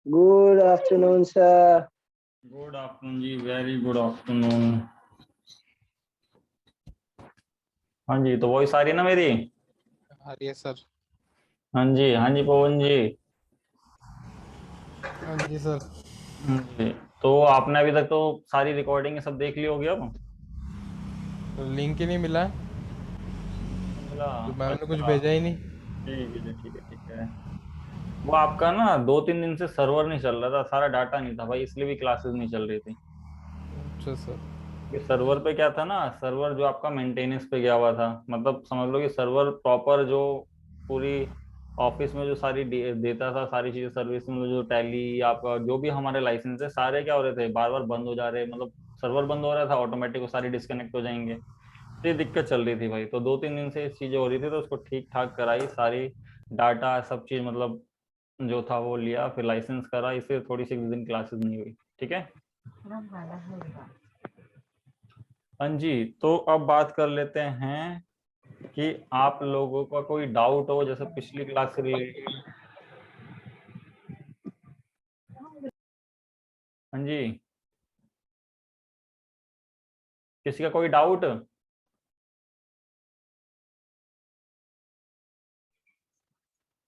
Good afternoon sir. Good afternoon ji, very good afternoon. हाँ जी, तो वॉइस आ रही है ना मेरी? आ रही है सर। हाँ जी पवन जी। हाँ जी सर। जी। तो आपने अभी तक तो सारी रिकॉर्डिंग सब देख ली होगी अब? लिंक ही नहीं मिला। मिला? तो मैम ने कुछ अच्छा, भेजा ही नहीं। ठीक है जी, ठीक है ठीक है। वो आपका ना 2-3 दिन से सर्वर नहीं चल रहा था, सारा डाटा नहीं था भाई, इसलिए भी क्लासेस नहीं चल रही थी। अच्छा सर। कि सर्वर पे क्या था ना, सर्वर जो आपका मेंटेनेंस पे गया हुआ था, मतलब समझ लो कि सर्वर प्रॉपर जो पूरी ऑफिस में जो सारी देता था, सारी चीजें सर्विस में जो टैली आपका जो भी हमारे लाइसेंस है सारे क्या हो रहे थे, बार बार बंद हो जा रहे, मतलब सर्वर बंद हो रहा था ऑटोमेटिक, वो सारी डिस्कनेक्ट हो जाएंगे। तो ये दिक्कत चल रही थी भाई, तो 2-3 दिन से इस चीजें हो रही थी, तो उसको ठीक ठाक कराई सारी डाटा सब चीज, मतलब जो था वो लिया, फिर लाइसेंस करा, इससे थोड़ी सी दिन क्लासेस नहीं हुई। ठीक है। हाँ जी, तो अब बात कर लेते हैं कि आप लोगों का कोई डाउट हो जैसे पिछली क्लास से रिलेटेड। हाँ जी, किसी का कोई डाउट?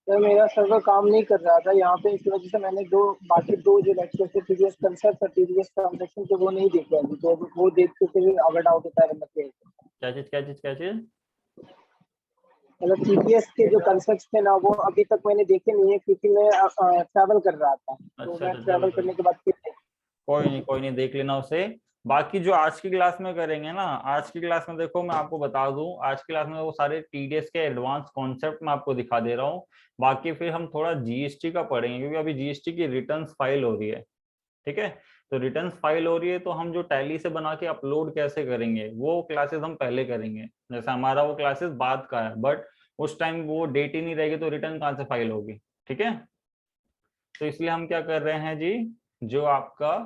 सर मेरा सर्वर काम नहीं कर रहा था यहाँ पे, इस वजह से मैंने बाकी दो जो लेक्चर थे टीडीएस कंसेप्ट और टीडीएस ट्रांजैक्शन के वो नहीं देखे अभी, तो वो देख के फिर अगर डाउट होता है मतलब क्या चीज क्या चीज क्या चीज? टीडीएस के जो कंसेप्ट थे ना वो अभी तक मैंने देखे नहीं है, क्योंकि मैं ट्रैवल कर रहा था, तो अच्छा मैं अच्छा, चलो ट्रैवल चलो, करने के बाद फिर कोई नहीं देख लेना उसे। बाकी जो आज की क्लास में करेंगे ना, आज की क्लास में देखो मैं आपको बता दूं, आज की क्लास में वो सारे टीडीएस के एडवांस कॉन्सेप्ट मैं आपको दिखा दे रहा हूँ। बाकी फिर हम थोड़ा जीएसटी का पढ़ेंगे, क्योंकि अभी जीएसटी की रिटर्न्स फाइल हो रही है। ठीक है। तो रिटर्न्स फाइल हो रही है, तो हम जो टैली से बना के अपलोड कैसे करेंगे वो क्लासेस हम पहले करेंगे। जैसे हमारा वो क्लासेस बाद का है, बट उस टाइम वो डेट ही नहीं रहेगी, तो रिटर्न कहाँ से फाइल होगी? ठीक है। तो इसलिए हम क्या कर रहे हैं जी, जो आपका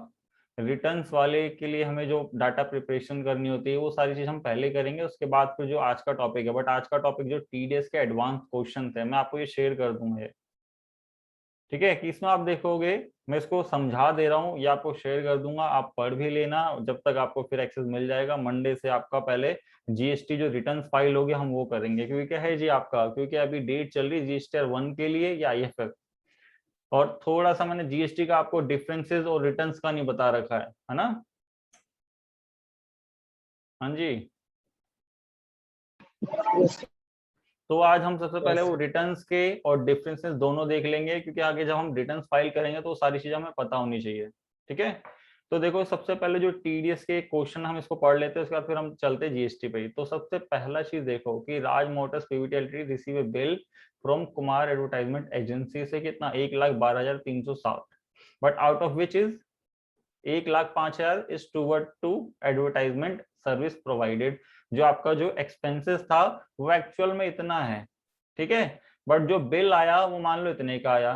रिटर्न्स वाले के लिए हमें जो डाटा प्रिपरेशन करनी होती है वो सारी चीज हम पहले करेंगे, उसके बाद फिर जो आज का टॉपिक है, बट आज का टॉपिक जो टीडीएस के एडवांस क्वेश्चन है मैं आपको ये शेयर कर दूंगा ये। ठीक है, कि इसमें आप देखोगे, मैं इसको समझा दे रहा हूँ, या आपको शेयर कर दूंगा, आप पढ़ भी लेना, जब तक आपको फिर एक्सेस मिल जाएगा मंडे से आपका पहले जीएसटी जो रिटर्न फाइल होगी हम वो करेंगे, क्योंकि क्या है जी आपका, क्योंकि अभी डेट चल रही है जीएसटी 1 के लिए या आईएफएफ, और थोड़ा सा मैंने जीएसटी का आपको डिफरेंसेस और रिटर्न्स का नहीं बता रखा है ना? हाँ जी। तो आज हम सबसे पहले यस। वो रिटर्न्स के और डिफरेंसेस दोनों देख लेंगे, क्योंकि आगे जब हम रिटर्न्स फाइल करेंगे तो वो सारी चीजें हमें पता होनी चाहिए। ठीक है। तो देखो सबसे पहले जो टीडीएस के क्वेश्चन हम इसको पढ़ लेते हैं, उसके बाद फिर हम चलते हैं जीएसटी पे। तो सबसे पहला चीज देखो कि Raj motors PVT receive a bill from Kumar advertisement agency से कितना, 1,12,360, but out of which is 1,05,000 is toward to advertisement service provided. जो आपका जो एक्सपेंसेस था वो एक्चुअल में इतना है। ठीक है। बट जो बिल आया वो मान लो इतने का आया,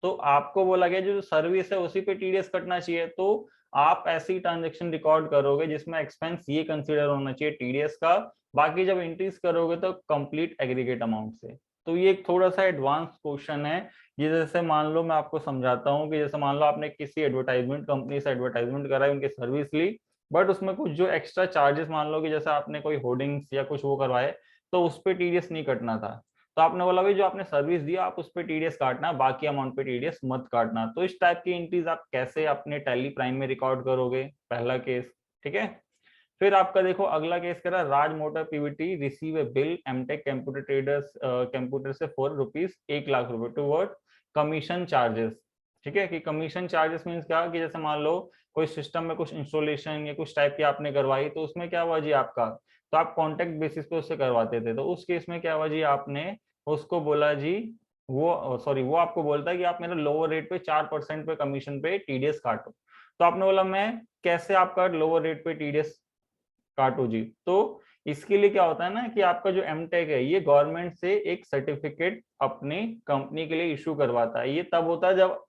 तो आपको बोला गया जो सर्विस है उसी पे टीडीएस कटना चाहिए। तो आप ऐसी ट्रांजेक्शन रिकॉर्ड करोगे जिसमें एक्सपेंस ये कंसीडर होना चाहिए टीडीएस का, बाकी जब इंक्रीज करोगे तो कंप्लीट एग्रीगेट अमाउंट से। तो ये एक थोड़ा सा एडवांस क्वेश्चन है। ये जैसे मान लो मैं आपको समझाता हूँ कि जैसे मान लो आपने किसी एडवर्टाइजमेंट कंपनी से एडवर्टाइजमेंट कराई, उनकी सर्विस ली, बट उसमें कुछ जो एक्स्ट्रा चार्जेस, मान लो कि जैसे आपने कोई होर्डिंग्स या कुछ वो करवाए, तो उस पर टीडीएस नहीं कटना था। तो आपने बोला भाई जो आपने सर्विस दिया आप उस पर टीडीएस काटना, बाकी अमाउंट पे टीडीएस मत काटना। तो इस टाइप की एंट्रीज आप कैसे अपने टैली प्राइम में रिकॉर्ड करोगे, पहला केस। ठीक है। फिर आपका देखो अगला केस करा, Raj motor PVT receive a bill Amtech computer traders computer से फॉर ₹1,00,000 टूवर्ड कमीशन चार्जेस। ठीक है, कि कमीशन चार्जेस मीन्स क्या, कि जैसे मान लो कोई सिस्टम में कुछ इंस्टॉलेशन या कुछ टाइप की आपने करवाई, तो उसमें क्या हुआ जी आपका, तो आप कॉन्ट्रैक्ट बेसिस पे उससे करवाते थे, तो उस केस में क्या हुआ जी, आपने उसको बोला जी, वो सॉरी वो आपको बोलता है कि आप मेरे लोअर रेट पे 4% पे कमीशन पे टीडीएस काटो। तो आपने बोला मैं कैसे आपका लोअर रेट पे टीडीएस काटो जी। तो इसके लिए क्या होता है ना, कि आपका जो एमटेक है ये गवर्नमेंट से एक सर्टिफिकेट अपनी कंपनी के लिए इशू करवाता है। ये तब होता है जब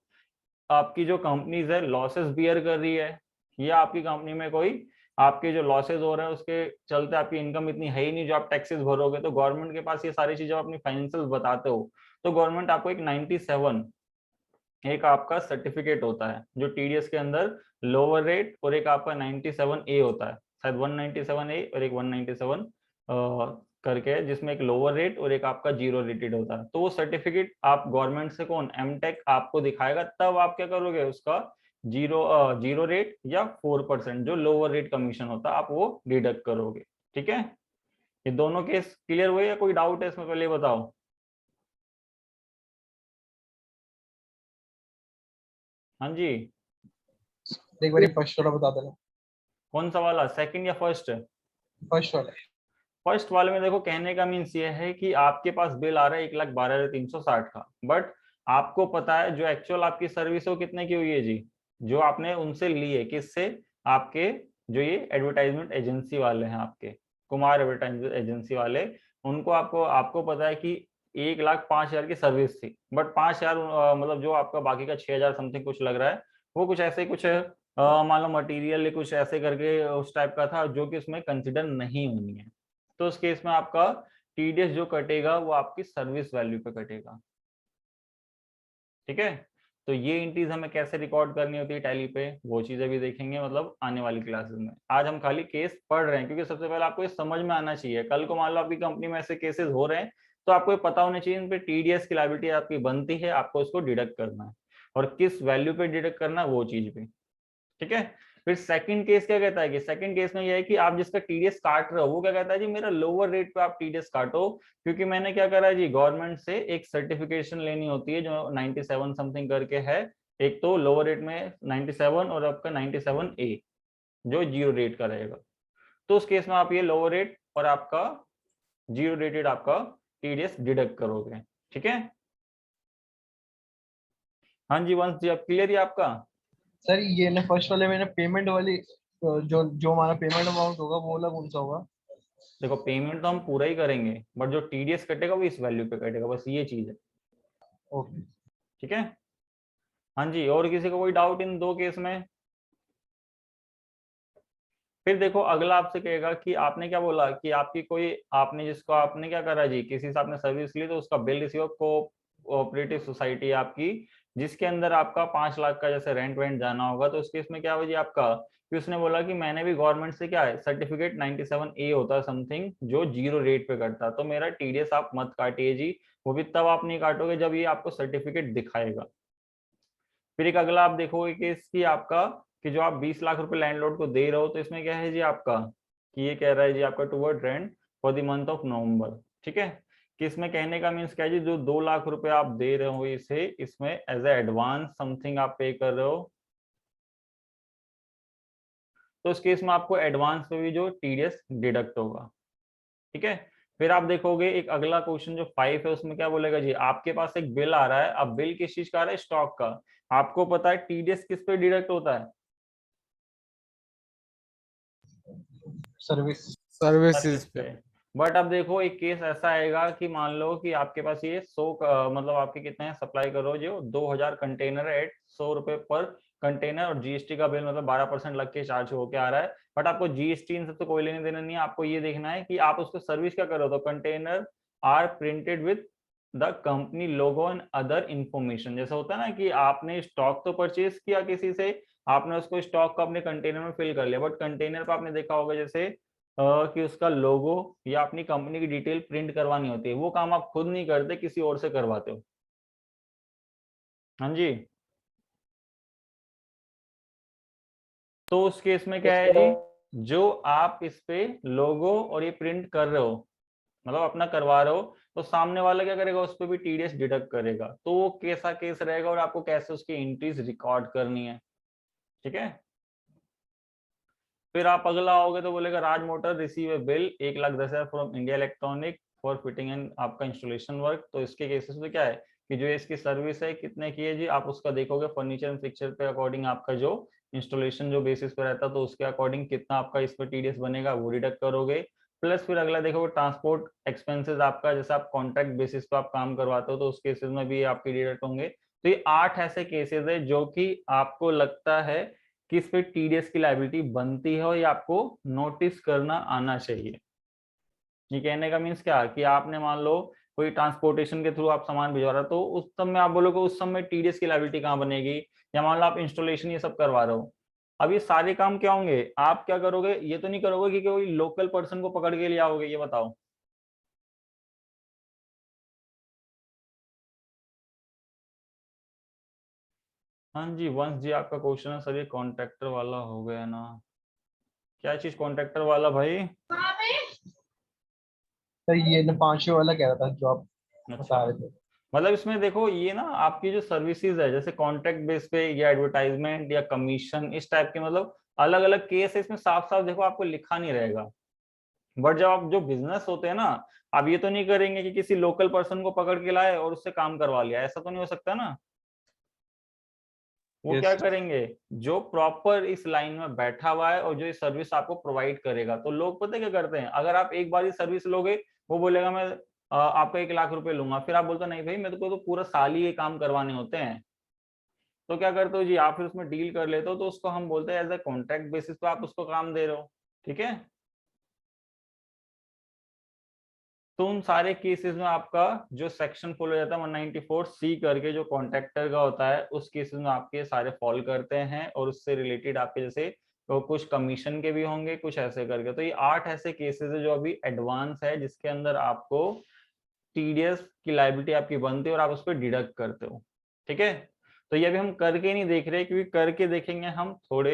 आपकी जो कंपनीज है लॉसेस बियर कर रही है, या आपकी कंपनी में कोई आपके जो लॉसेस हो रहे हैं उसके चलते आपकी इनकम इतनी है ही नहीं जो आप टैक्सेस भरोगे, तो गवर्नमेंट के पास ये सारी चीजें अपनी फाइनेंशियल बताते हो, तो गवर्नमेंट आपको एक 97 एक आपका सर्टिफिकेट होता है जो टीडीएस के अंदर लोअर रेट, और एक आपका 97A होता है, शायद 197A और एक 197 करके है, जिसमें एक लोअर रेट और एक आपका जीरो रेटेड होता है। तो वो सर्टिफिकेट आप गवर्नमेंट से कौन एमटेक आपको दिखाएगा, तब आप क्या करोगे, उसका जीरो रेट या 4% जो लोअर रेट कमीशन होता है आप वो डिडक्ट करोगे। ठीक है, ये दोनों केस क्लियर हुए या कोई डाउट है इसमें, पहले बताओ। हाँ जी, एक बार फर्स्ट वाला बता देना। कौन सा वाला, सेकंड या फर्स्ट? फर्स्ट वाला। फर्स्ट वाले में देखो कहने का मीन्स ये है कि आपके पास बिल आ रहा है 1,12,360 का, बट आपको पता है जो एक्चुअल आपकी सर्विस है वो कितने की हुई है जी, जो आपने उनसे ली है, किससे, आपके जो ये एडवर्टाइजमेंट एजेंसी वाले हैं, आपके कुमार एडवर्टाइजमेंट एजेंसी वाले, उनको आपको पता है कि 1,05,000 की सर्विस थी, बट 5,000 मतलब जो आपका बाकी का 6,000 समथिंग कुछ लग रहा है, वो कुछ ऐसे कुछ मान लो मटीरियल कुछ ऐसे करके उस टाइप का था जो कि उसमें कंसिडर नहीं होनी है। तो उस केस में आपका टीडीएस जो कटेगा वो आपकी सर्विस वैल्यू पे कटेगा। ठीक है, तो ये एंट्रीज हमें कैसे रिकॉर्ड करनी होती है टैली पे, वो चीजें भी देखेंगे मतलब आने वाली क्लासेस में। आज हम खाली केस पढ़ रहे हैं क्योंकि सबसे पहले आपको ये समझ में आना चाहिए, कल को मान लो आपकी कंपनी में ऐसे केसेस हो रहे हैं तो आपको ये पता होना चाहिए इन पे टीडीएस की लायबिलिटी आपकी बनती है, आपको इसको डिडक्ट करना है और किस वैल्यू पे डिडक्ट करना है वो चीज भी। ठीक है, फिर सेकंड केस क्या कहता है कि सेकंड केस में यह है कि आप जिसका टीडीएस काट रहे हो वो क्या कहता है जी, मेरा लोअर रेट पे आप टीडीएस काटो, क्योंकि मैंने क्या करा है जी, गवर्नमेंट से एक सर्टिफिकेशन लेनी होती है जो 97 समथिंग करके है, एक तो लोअर रेट में 97 और आपका 97A जो जीरो रेट का रहेगा। तो उस केस में आप ये लोअर रेट और आपका जीरो रेटेड आपका टीडीएस डिडक्ट करोगे। ठीक है, हाँ जी वंश जी, अब क्लियर है आपका? सर ये ना फर्स्ट वाले में ना पेमेंट वाली जो जो हमारा पेमेंट अमाउंट होगा वो वाला कौन सा होगा? देखो पेमेंट तो हम पूरा ही करेंगे, बट जो टीडीएस कटेगा वो इस वैल्यू पे कटेगा, बस ये चीज है। ओके। ठीक है, हाँ जी, और किसी को कोई डाउट इन दो केस में? फिर देखो अगला आपसे कहेगा कि आपने क्या बोला कि आपकी कोई, आपने जिसको आपने क्या करा जी, किसी से आपने सर्विस ली तो उसका बिल रिसीव कोऑपरेटिव सोसाइटी आपकी, जिसके अंदर आपका 5 लाख का जैसे रेंट वेंट जाना होगा, तो उस केस में क्या हुआ जी आपका, कि उसने बोला कि मैंने भी गवर्नमेंट से क्या है सर्टिफिकेट 97A होता है समथिंग जो जीरो रेट पे करता है, तो मेरा टीडीएस आप मत काटिए जी, वो भी तब आप नहीं काटोगे जब ये आपको सर्टिफिकेट दिखाएगा। फिर एक अगला आप देखोगे केस कि आपका, कि जो आप 20 लाख रुपए लैंडलॉर्ड को दे रहे हो, तो इसमें क्या है जी आपका, कि ये कह रहा है जी आपका toward rent for the month of November. ठीक है, कि इसमें कहने का मीन्स क्या है जी, जो 2 लाख रुपए आप दे रहे हो इसे, इसमें एज ए एडवांस समथिंग आप पे कर रहे हो, तो उस केस में आपको एडवांस पे भी जो टीडीएस डिडक्ट होगा। ठीक है, फिर आप देखोगे एक अगला क्वेश्चन जो 5 है, उसमें क्या बोलेगा जी, आपके पास एक बिल आ रहा है, अब बिल किस चीज का आ रहा है, स्टॉक का, आपको पता है टीडीएस किस पे डिडक्ट होता है, सर्विस। सर्विसेज पे। बट अब देखो एक केस ऐसा आएगा कि मान लो कि आपके पास ये 100 मतलब आपके कितने हैं सप्लाई करो जो 2000 कंटेनर एट 100 रुपए पर कंटेनर, और जीएसटी का बिल मतलब 12% लग के चार्ज होके आ रहा है, बट आपको जीएसटी इन सब तो कोई लेने देना नहीं है, आपको ये देखना है कि आप उसको सर्विस क्या करो, तो container are printed with the company logo and other information. जैसा होता है ना कि आपने स्टॉक तो परचेज किया किसी से, आपने उसको स्टॉक को अपने कंटेनर में फिल कर लिया, बट कंटेनर पर आपने देखा होगा जैसे कि उसका लोगो या अपनी कंपनी की डिटेल प्रिंट करवानी होती है, वो काम आप खुद नहीं करते, किसी और से करवाते हो। हाँ जी, तो उस केस में क्या है जी, जो आप इस पे लोगो और ये प्रिंट कर रहे हो मतलब अपना करवा रहे हो, तो सामने वाला क्या करेगा, उस पर भी टीडीएस डिडक्ट करेगा, तो वो कैसा केस रहेगा और आपको कैसे उसकी एंट्रीज रिकॉर्ड करनी है। ठीक है, फिर आप अगला आओगे तो बोलेगा Raj motor receive a bill 1,10,000 from India electronic for fitting and आपका इंस्टॉलेशन वर्क, तो इसके केसेस में क्या है कि जो इसकी सर्विस है कितने की है जी, आप उसका देखोगे फर्नीचर एंड फिक्चर पे अकॉर्डिंग आपका जो इंस्टॉलेशन जो बेसिस पे रहता है, तो उसके अकॉर्डिंग कितना आपका इस पर टीडीएस बनेगा वो डिडक्ट करोगे। प्लस फिर अगला देखोगे ट्रांसपोर्ट एक्सपेंसेस आपका, जैसे आप कॉन्ट्रैक्ट बेसिस पे आप काम करवाते हो तो उस केसेस में भी आपके डिडक्ट होंगे। तो ये 8 ऐसे केसेस है जो कि आपको लगता है कि इस पे टीडीएस की लायबिलिटी बनती है और ये आपको नोटिस करना आना चाहिए। ये कहने का मीन्स क्या कि आपने मान लो कोई ट्रांसपोर्टेशन के थ्रू आप सामान भिजवा रहे हो, तो उस सब में आप बोलोगे उस सब में टीडीएस की लायबिलिटी कहाँ बनेगी, या मान लो आप इंस्टॉलेशन ये सब करवा रहे हो। अब ये सारे काम क्या होंगे, आप क्या करोगे, ये तो नहीं करोगे कि कोई लोकल पर्सन को पकड़ के ले आओगे, ये बताओ। हाँ जी वंश जी, आपका क्वेश्चन है सर ये कॉन्ट्रैक्टर वाला हो गया ना, क्या चीज कॉन्ट्रैक्टर वाला भाई? सर ये ना 500 वाला कह रहा था जो आप अच्छा, बता रहे थे। मतलब इसमें देखो ये ना आपकी जो सर्विसेज है, जैसे कॉन्ट्रैक्ट बेस पे या एडवर्टाइजमेंट या कमीशन, इस टाइप के मतलब अलग अलग केस है, इसमें साफ साफ देखो आपको लिखा नहीं रहेगा। बट जब आप जो बिजनेस होते हैं ना, आप ये तो नहीं करेंगे कि किसी लोकल पर्सन को पकड़ के लाए और उससे काम करवा लिया, ऐसा तो नहीं हो सकता ना। वो Yes. क्या करेंगे, जो प्रॉपर इस लाइन में बैठा हुआ है और जो ये सर्विस आपको प्रोवाइड करेगा। तो लोग पता है क्या करते हैं, अगर आप एक बार ये सर्विस लोगे, वो बोलेगा मैं आपका 1 लाख रुपए लूंगा, फिर आप बोलते हो नहीं भाई मेरे को तो पूरा साल ही ये काम करवाने होते हैं। तो क्या करते हो जी, आप फिर उसमें डील कर लेते हो, तो उसको हम बोलते हैं एज ए कॉन्ट्रैक्ट बेसिस पे आप उसको काम दे रहे हो, ठीक है। तो उन सारे केसेस में आपका जो सेक्शन फॉलो हो जाता है 194C करके, जो कॉन्ट्रैक्टर का होता है, उस केसेस में आपके सारे फॉल करते हैं, और उससे रिलेटेड आपके जैसे तो कुछ कमीशन के भी होंगे, कुछ ऐसे करके। तो ये 8 ऐसे केसेस है जो अभी एडवांस है, जिसके अंदर आपको टीडीएस की लायबिलिटी आपकी बनती है और आप उस पर डिडक्ट करते हो, ठीक है। तो ये अभी हम करके नहीं देख रहे, क्योंकि करके देखेंगे हम थोड़े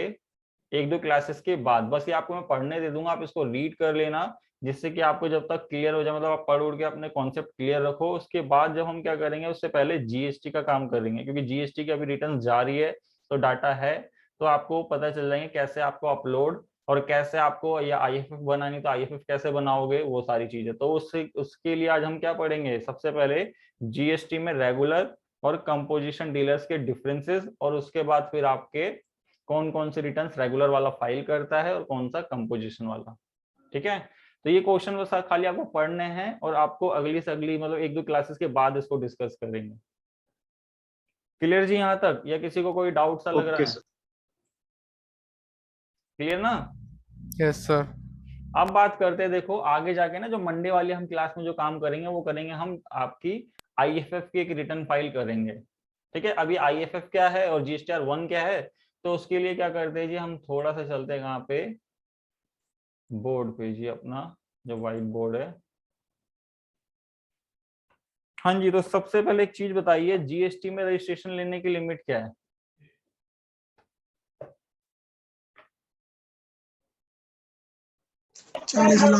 1-2 क्लासेस के बाद। बस ये आपको मैं पढ़ने दे दूंगा, आप इसको रीड कर लेना, जिससे कि आपको जब तक क्लियर हो जाए, मतलब आप पढ़ उड़ के अपने कॉन्सेप्ट क्लियर रखो। उसके बाद जब हम क्या करेंगे, उससे पहले जीएसटी का काम करेंगे, क्योंकि जीएसटी की अभी रिटर्न जारी है, तो डाटा है, तो आपको पता चल जाएंगे कैसे आपको अपलोड, और कैसे आपको या आईएफएफ बनानी, तो आईएफएफ कैसे बनाओगे, वो सारी चीजें। तो उसके लिए आज हम क्या पढ़ेंगे, सबसे पहले जीएसटी में रेगुलर और कंपोजिशन डीलर्स के डिफरेंसेस, और उसके बाद फिर आपके कौन कौन से रिटर्न्स रेगुलर वाला फाइल करता है और कौन सा कंपोजिशन वाला, ठीक है। तो ये क्वेश्चन बस खाली आपको पढ़ने हैं, और आपको अगली से अगली मतलब 1-2 क्लासेस के बाद इसको डिस्कस करेंगे। क्लियर जी यहाँ तक, या किसी को कोई डाउट सा लग रहा है? क्लियर ना? Yes sir. अब बात करते हैं, देखो आगे जाके ना जो मंडे वाली हम क्लास में जो काम करेंगे, वो करेंगे हम आपकी आईएफएफ की एक रिटर्न फाइल करेंगे, ठीक है। अभी आईएफएफ क्या है और जीएसटीआर 1 क्या है, तो उसके लिए क्या करते हैं जी, हम थोड़ा सा चलते हैं कहाँ पे, बोर्ड पे जी, अपना जो व्हाइट बोर्ड है। हाँ जी, तो सबसे पहले एक चीज बताइए, जीएसटी में रजिस्ट्रेशन लेने की लिमिट क्या है? भी है सर,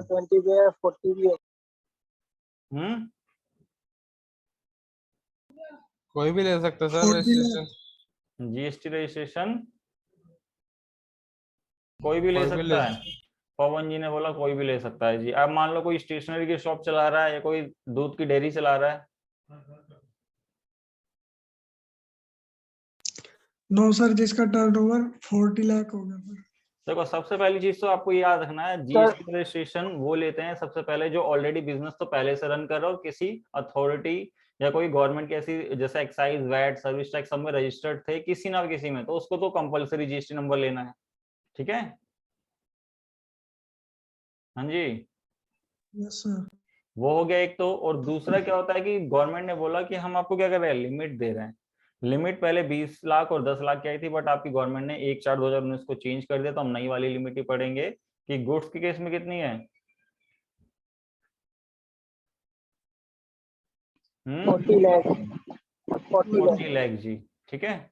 20 भी है, 40 भी है। कोई भी ले सकता है सर रजिस्ट्रेशन। जीएसटी रजिस्ट्रेशन कोई भी ले कोई भी सकता है? पवन जी ने बोला कोई भी ले सकता है जी। अब मान लो कोई स्टेशनरी की शॉप चला रहा है, या कोई दूध की डेयरी चला रहा है। नो सर, जिसका टर्नओवर 40 लाख होगा सर। देखो सबसे पहली चीज तो आपको याद रखना है, जीएसटी रजिस्ट्रेशन वो लेते हैं सबसे पहले जो ऑलरेडी बिजनेस तो पहले से रन कर रहा हो, किसी अथॉरिटी या कोई गवर्नमेंट की ऐसी, जैसे एक्साइज, वैट, सर्विस टैक्स सब में रजिस्टर्ड थे किसी ना किसी में, तो उसको तो कंपलसरी जीएसटी नंबर लेना है, ठीक है। हाँ जी, यस सर। वो हो गया एक तो। और दूसरा क्या होता है कि गवर्नमेंट ने बोला कि हम आपको क्या कर रहे हैं, लिमिट दे रहे हैं। लिमिट पहले 20 लाख और 10 लाख की आई थी, बट आपकी गवर्नमेंट ने 1/4/2019 को चेंज कर दिया, तो हम नई वाली लिमिट ही पढ़ेंगे कि गुड्स के केस में कितनी है। 40 लाख 40 लाख जी, ठीक है।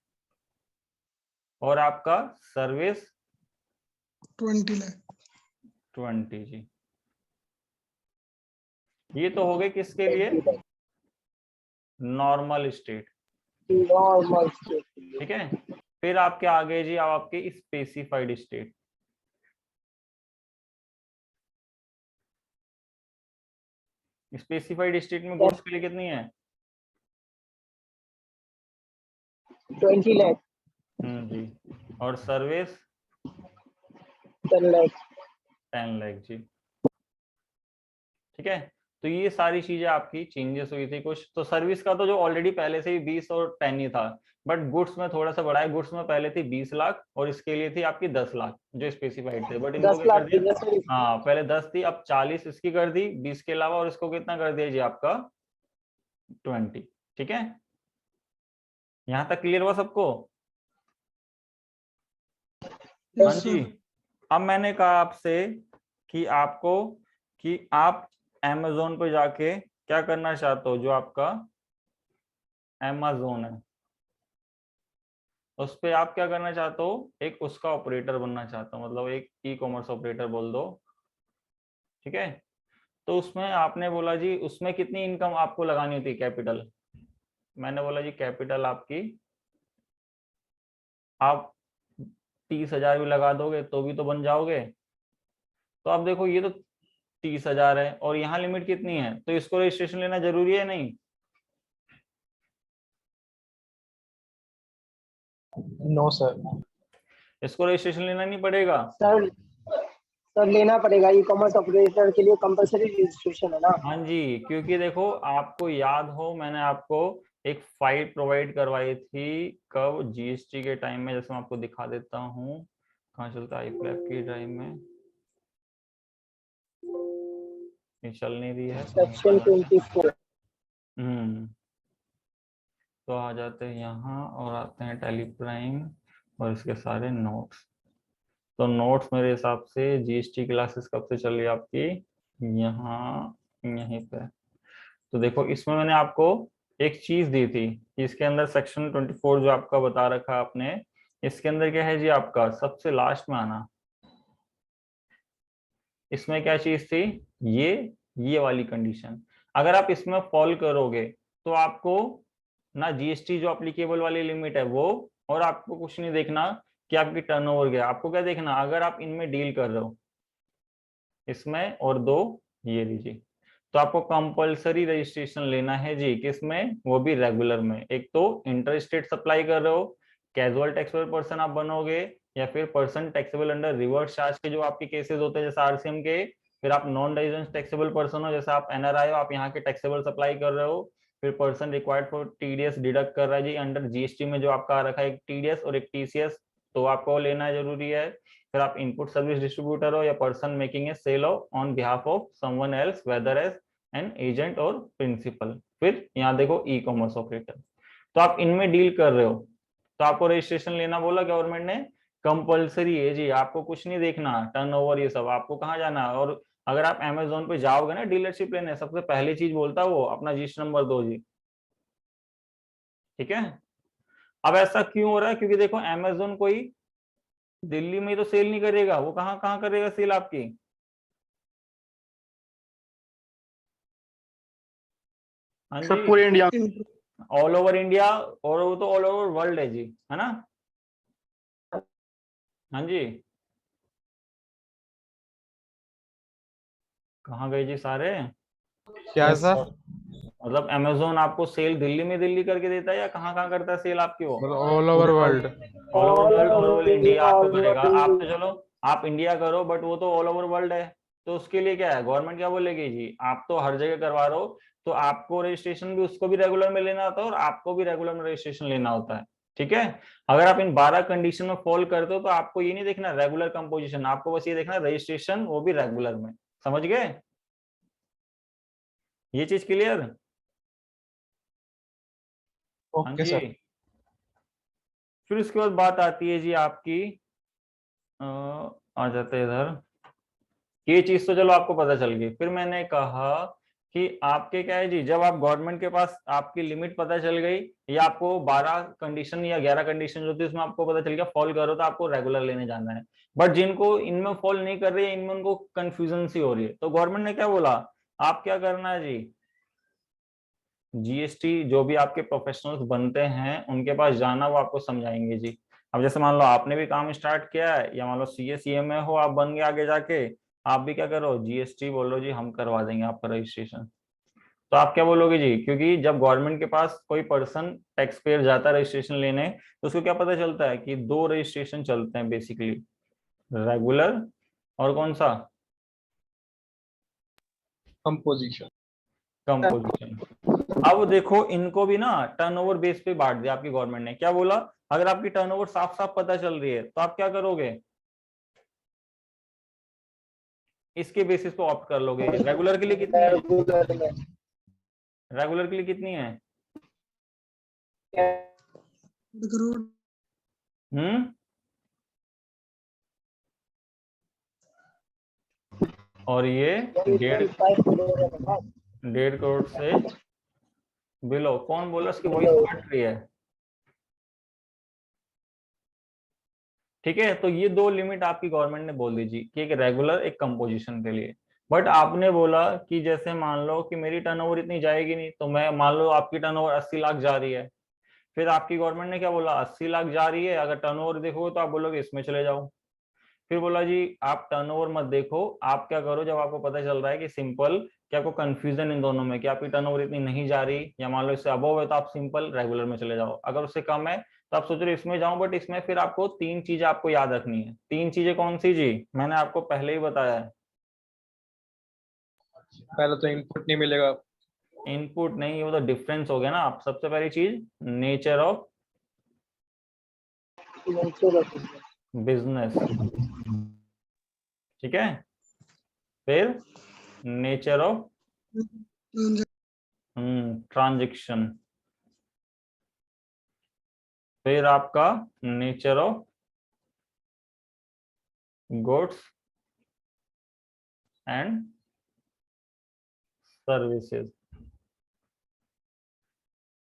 और आपका सर्विस 20 लाख 20 जी। ये तो हो गए किसके लिए, नॉर्मल स्टेट, नॉर्मल। ठीक है। फिर आपके आगे जी, अब आपके स्पेसिफाइड स्टेट। स्पेसिफाइड स्टेट में गुड्स के लिए कितनी है? 20 लाख जी। और सर्विस 10 लाख 10 लाख जी, ठीक है। तो ये सारी चीजें आपकी चेंजेस हुई थी कुछ। तो सर्विस का तो जो ऑलरेडी पहले से ही 20 और 10 ही था, बट गुड्स में थोड़ा सा बढ़ा है। गुड्स में पहले थी 20 लाख और इसके लिए थी आपकी 10 लाख जो स्पेसिफाइड थे, बट इनको 10 क्या लाख कर की दिया, जैसे हाँ पहले 10 थी, अब 40 इसकी कर दी 20 के अलावा, और इसको कितना कर दिया जी आपका 20। ठीक है, यहां तक क्लियर हुआ सबको? हाँ यस जी। सर। अब मैंने कहा आपसे कि आपको कि आप Amazon पे जाके क्या करना चाहते हो, जो आपका Amazon है उस पे आप क्या करना चाहते हो, एक उसका ऑपरेटर बनना चाहते हो, मतलब एक ई कॉमर्स ऑपरेटर बोल दो। ठीक है, तो उसमें आपने बोला जी उसमें कितनी इनकम आपको लगानी होती है, कैपिटल। मैंने बोला जी कैपिटल आपकी आप 30,000 भी लगा दोगे तो भी तो बन जाओगे। तो आप देखो ये तो 30,000 है और यहाँ लिमिट कितनी है, तो इसको रजिस्ट्रेशन लेना जरूरी है नहीं? No sir. इसको रजिस्ट्रेशन लेना नहीं पड़ेगा? सर लेना पड़ेगा, ई कॉमर्स ऑपरेटर के लिए कंपलसरी रजिस्ट्रेशन है ना। हाँ जी, क्योंकि देखो आपको याद हो मैंने आपको एक फाइल प्रोवाइड करवाई थी कब, जीएसटी के टाइम में। जैसे मैं आपको दिखा देता हूँ, कहाँ चलता है फ्लैप की ड्राइव में, ये चल नहीं रही है तो हम सेक्शन 24। तो आ जाते हैं यहाँ और आते हैं टैली प्राइम और इसके सारे नोट्स। तो नोट्स मेरे हिसाब से जीएसटी क्लासेस कब से चल रही है आपकी, यहाँ यहीं पे। तो देखो इसमें मैंने आपको एक चीज दी थी, इसके अंदर सेक्शन 24 जो आपका बता रखा आपने, इसके अंदर क्या है जी आपका सबसे लास्ट में आना। इसमें क्या चीज थी, ये वाली कंडीशन अगर आप इसमें फॉल करोगे तो आपको ना जीएसटी जो एप्लीकेबल वाली लिमिट है वो, और आपको कुछ नहीं देखना कि आपकी टर्नओवर क्या है, आपको क्या देखना अगर आप इनमें डील कर रहे हो इसमें और दो ये लीजिए, तो आपको कंपलसरी रजिस्ट्रेशन लेना है जी। किसमें, वो भी रेगुलर में। एक तो इंटर स्टेट सप्लाई कर रहे हो, कैजुअल टैक्सेबल पर्सन आप बनोगे, या फिर person taxable under reverse charge के जो आपके केसेस होते हैं जैसे आरसीएम के, फिर आप नॉन रेजिडेंट टैक्सेबल पर्सन हो, जैसे आप एनआरआई हो, आप यहाँ के टैक्सेबल सप्लाई कर रहे हो, फिर person required for TDS deduct कर रहा है जी अंडर जीएसटी में जो आपका आ रखा है एक टीडीएस और एक टीसीएस, तो आपको लेना जरूरी है। फिर आप इनपुट सर्विस डिस्ट्रीब्यूटर हो या person making a sale on behalf of someone else whether as an agent और प्रिंसिपल। फिर यहाँ देखो ई कॉमर्स ऑपरेटर, तो आप इनमें डील कर रहे हो तो आपको रजिस्ट्रेशन लेना बोला गवर्नमेंट ने, कंपलसरी है जी। आपको कुछ नहीं देखना, टर्नओवर ये सब आपको कहाँ जाना। और अगर आप Amazon पे जाओगे ना डीलरशिप लेने, सबसे पहली चीज बोलता है वो अपना रजिस्टर नंबर दो जी। ठीक है, अब ऐसा क्यों हो रहा है, क्योंकि देखो Amazon कोई दिल्ली में तो सेल नहीं करेगा, वो कहाँ कहाँ करेगा सेल आपकी, हाँ जी सब पूरे इंडिया। ऑल ओवर इंडिया, और वो तो ऑल ओवर वर्ल्ड है जी, है ना। हाँ जी, कहाँ गए जी सारे? क्या यस सर? सर। मतलब Amazon आपको सेल दिल्ली में दिल्ली करके देता है या कहाँ कहाँ करता है सेल आपकी वो? All over world. All over world, all over India आपको all करेगा। over आप तो चलो आप इंडिया करो, बट वो तो ऑल ओवर वर्ल्ड है। तो उसके लिए क्या है, गवर्नमेंट क्या बोलेगी जी, आप तो हर जगह करवा रहे हो, तो आपको रजिस्ट्रेशन भी उसको भी रेगुलर में लेना होता है और आपको भी रेगुलर में रजिस्ट्रेशन लेना होता है। ठीक है, अगर आप इन 12 कंडीशन में फॉल करते हो तो आपको ये नहीं देखना रेगुलर कंपोजिशन, आपको बस ये देखना रजिस्ट्रेशन वो भी रेगुलर में। समझ गए ये चीज क्लियर? हाँ ओके जी, सर। फिर उसके बाद बात आती है जी आपकी आ जाते हैं इधर, ये चीज तो चलो आपको पता चल गई। फिर मैंने कहा कि आपके क्या है जी, जब आप गवर्नमेंट के पास आपकी लिमिट पता चल गई, या आपको 12 कंडीशन या 11 कंडीशन जो थी उसमें आपको पता चल गया फॉल करो तो आपको रेगुलर लेने जाना है। बट जिनको इनमें फॉल नहीं कर रही है, इनमें उनको कंफ्यूजन सी हो रही है, तो गवर्नमेंट ने क्या बोला, आप क्या करना है जी, जीएसटी जो भी आपके प्रोफेशनल्स बनते हैं उनके पास जाना, वो आपको समझाएंगे जी। अब जैसे मान लो आपने भी काम स्टार्ट किया है, या मान लो सीए सीएमए हो आप बन गए, आगे जाके आप भी क्या करो जीएसटी बोलो जी हम करवा देंगे आपका रजिस्ट्रेशन। तो आप क्या बोलोगे जी, क्योंकि जब गवर्नमेंट के पास कोई पर्सन टैक्स पेयर जाता है रजिस्ट्रेशन लेने, तो उसको क्या पता चलता है कि दो रजिस्ट्रेशन चलते हैं बेसिकली, रेगुलर और कौन सा, कंपोजिशन। कंपोजिशन। अब देखो इनको भी ना टर्नओवर बेस पे बांट दिया आपकी गवर्नमेंट ने। क्या बोला, अगर आपकी टर्नओवर साफ साफ पता चल रही है तो आप क्या करोगे, इसके बेसिस पे ऑप्ट कर लोगे। रेगुलर के लिए कितनी है, रेगुलर में रेगुलर के लिए कितनी है, करोड़ और ये 1.5 करोड़ से बिलो। कौन बोला, उसकी वॉइस कट रही है। ठीक है, तो ये दो लिमिट आपकी गवर्नमेंट ने बोल दी कि एक रेगुलर एक कंपोजिशन के लिए। बट आपने बोला कि जैसे मान लो कि मेरी टर्नओवर इतनी जाएगी नहीं, तो मैं मान लो आपकी टर्नओवर 80 लाख जा रही है, फिर आपकी गवर्नमेंट ने क्या बोला, 80 लाख जा रही है, अगर टर्नओवर देखोगे तो आप बोलोगे इसमें चले जाओ। फिर बोला जी आप टर्नओवर मत देखो, आप क्या करो, जब आपको पता चल रहा है कि सिंपल, कि आपको कंफ्यूजन इन दोनों में कि आपकी टर्नओवर इतनी नहीं जा रही, या मान लो इससे अबव है तो आप सिंपल रेगुलर में चले जाओ, अगर उससे कम है तो आप सोच रहे इसमें जाऊं। बट इसमें फिर आपको 3 चीजें आपको याद रखनी है। 3 चीजें कौन सी जी, मैंने आपको पहले ही बताया है। पहले तो इनपुट नहीं मिलेगा। इनपुट नहीं, वो तो डिफरेंस हो गया ना। आप सबसे पहली चीज नेचर ऑफ बिजनेस, ठीक है। फिर नेचर ऑफ ट्रांजैक्शन, फिर आपका nature of goods and services.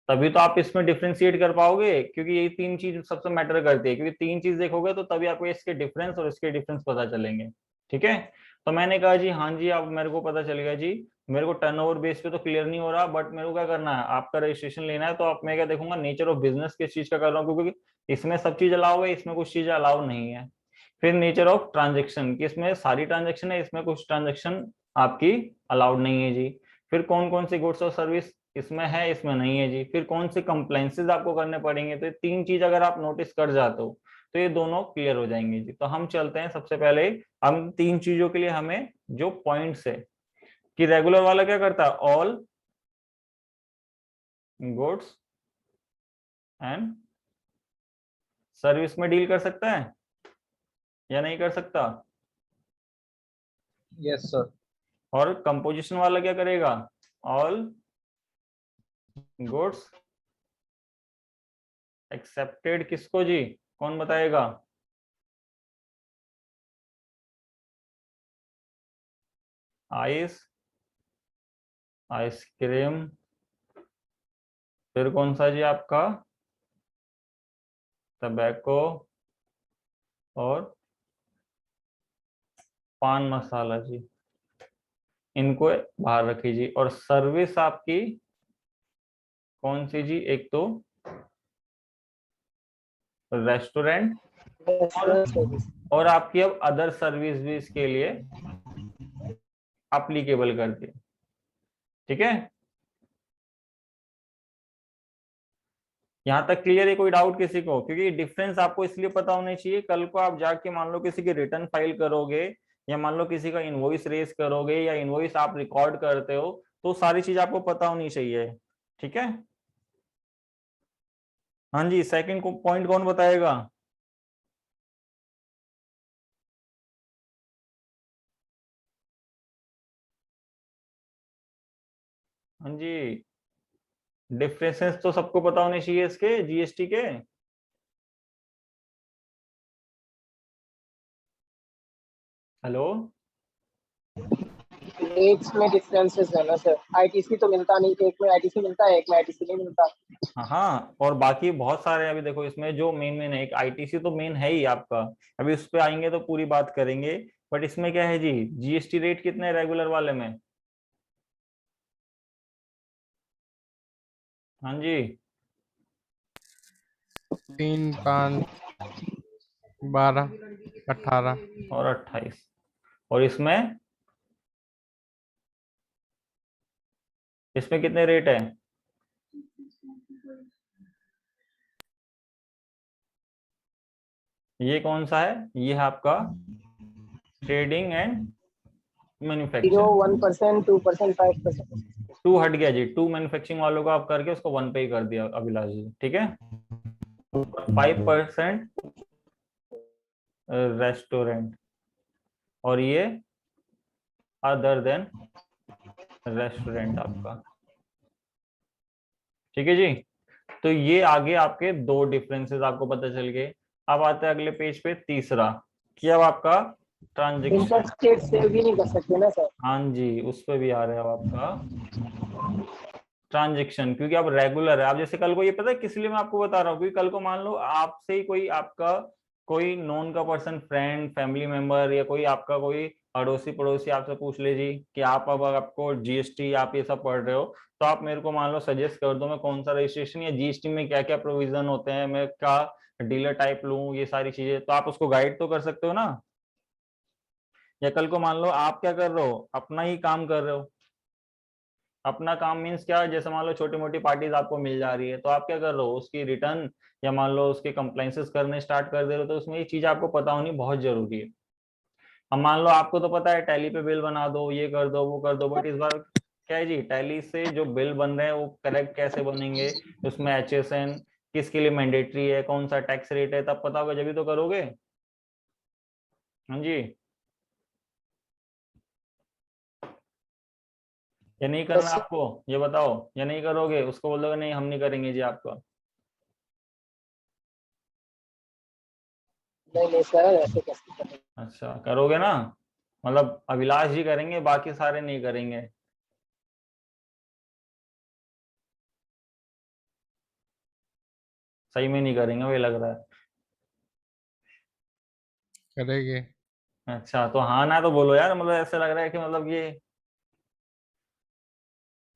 तभी तो आप इसमें डिफरेंशिएट कर पाओगे, क्योंकि यही 3 चीज सबसे मैटर करती है। क्योंकि 3 चीज देखोगे तो तभी आपको इसके डिफरेंस और इसके डिफरेंस पता चलेंगे। ठीक है, तो मैंने कहा जी हाँ जी, अब मेरे को पता चल गया जी, मेरे को टर्नओवर बेस पे तो क्लियर नहीं हो रहा, बट मेरे को क्या करना है, आपका रजिस्ट्रेशन लेना है। तो आप मैं क्या देखूंगा, नेचर ऑफ बिजनेस किस चीज का कर रहा हूँ, क्योंकि इसमें सब चीज अलाउ है, इसमें कुछ चीजें अलाउ नहीं है। फिर नेचर ऑफ ट्रांजेक्शन, कि इसमें सारी ट्रांजेक्शन है, इसमें कुछ ट्रांजेक्शन आपकी अलाउड नहीं है जी। फिर कौन कौन सी गुड्स और सर्विस इसमें है, इसमें नहीं है जी। फिर कौन से कंप्लायंसेस आपको करने पड़ेंगे। तो ये 3 चीज अगर आप नोटिस कर जाते हो तो ये दोनों क्लियर हो जाएंगे जी। तो हम चलते हैं सबसे पहले, हम 3 चीजों के लिए हमें जो पॉइंट्स है कि रेगुलर वाला क्या करता है, ऑल गुड्स एंड सर्विस में डील कर सकता है या नहीं कर सकता। Yes sir. और कंपोजिशन वाला क्या करेगा, ऑल गुड्स एक्सेप्टेड किसको जी, कौन बताएगा। आइसक्रीम, फिर कौन सा जी आपका, टबैको और पान मसाला जी, इनको बाहर रखी जी। और सर्विस आपकी कौन सी जी, एक तो रेस्टोरेंट, और आपकी अब अदर सर्विस भी इसके लिए एप्लीकेबल कर दी। ठीक है, यहां तक क्लियर है, कोई डाउट किसी को। क्योंकि डिफरेंस आपको इसलिए पता होना चाहिए, कल को आप जाके मान लो किसी की रिटर्न फाइल करोगे, या मान लो किसी का इनवॉइस रेज करोगे, या इनवॉइस आप रिकॉर्ड करते हो, तो सारी चीज आपको पता होनी चाहिए। ठीक है, हाँ जी, सेकंड पॉइंट कौन बताएगा। हाँ जी, डिफरेंसेस तो सबको पता होने चाहिए इसके, जीएसटी के। हेलो, रेट्स में डिफरेंसेस है ना सर। आईटीसी तो मिलता नहीं, एक में आईटीसी मिलता है, एक में आईटीसी नहीं मिलता। हाँ, और बाकी बहुत सारे अभी देखो इसमें जो मेन मेन है, एक आईटीसी तो मेन है ही आपका, अभी उस पे आएंगे तो पूरी बात करेंगे। बट इसमें क्या है जी, जीएसटी रेट कितने रेगुलर वाले में। हाँ जी, 3, 5, 12, 18 और 28। और इसमें इसमें कितने रेट है, ये कौन सा है, ये है आपका ट्रेडिंग एंड 0, मैन्युफैक्चरिंग। 1%, 2%, 5%। 2 हट गया जी, 2 मैन्युफैक्चरिंग वालों को आप करके उसको 1 पे ही कर दिया अभिलाष जी, ठीक है। 5% रेस्टोरेंट, और ये अदर देन रेस्टोरेंट आपका, ठीक है जी। तो ये आगे आपके 2 डिफरेंसेस आपको पता चल गए। अब आते हैं अगले पेज पे तीसरा, कि अब आपका ट्रांजेक्शन, इंटरस्टेट सेव भी नहीं कर सकते ना सर? हाँ जी उस पे भी आ रहा है अब आपका ट्रांजेक्शन, क्योंकि आप रेगुलर है। आप जैसे कल को, ये पता है किस लिए मैं आपको बता रहा हूँ, क्योंकि कल को मान लो आपसे ही कोई आपका कोई नॉन का पर्सन, फ्रेंड, फैमिली मेंबर, या कोई आपका कोई अड़ोसी पड़ोसी आपसे पूछ ले जी कि आप अब आपको जीएसटी आप ये सब पढ़ रहे हो, तो आप मेरे को मान लो सजेस्ट कर दो मैं कौन सा रजिस्ट्रेशन या जीएसटी में क्या क्या प्रोविजन होते हैं, मैं क्या डीलर टाइप लूं, ये सारी चीजें, तो आप उसको गाइड तो कर सकते हो ना। या कल को मान लो आप क्या कर रहे हो, अपना ही काम कर रहे हो, अपना काम मीन्स क्या, जैसे मान लो छोटी मोटी पार्टीज आपको मिल जा रही है, तो आप क्या कर रहे हो, उसकी रिटर्न या मान लो उसके कंप्लाइंसेस करने स्टार्ट कर दे रहे हो, तो उसमें ये चीज आपको पता होनी बहुत जरूरी है। अब मान लो आपको तो पता है टैली पे बिल बना दो, ये कर दो, वो कर दो, बट इस बार क्या है जी, टैली से जो बिल बन रहे हैं वो करेक्ट कैसे बनेंगे, उसमें HSN किसके लिए मैंडेटरी है, कौन सा टैक्स रेट है, तब पता होगा जब भी तो करोगे। हाँ जी, या नहीं करना आपको, ये बताओ, या नहीं करोगे, उसको बोल दोगे नहीं हम नहीं करेंगे जी आपका। नहीं सर, ऐसे कैसे करेंगे? अच्छा करोगे ना, मतलब अभिलाष जी करेंगे, बाकी सारे नहीं करेंगे। सही में नहीं करेंगे वो लग रहा है। करेंगे। अच्छा तो हाँ ना तो बोलो यार, मतलब ऐसे लग रहा है कि मतलब ये,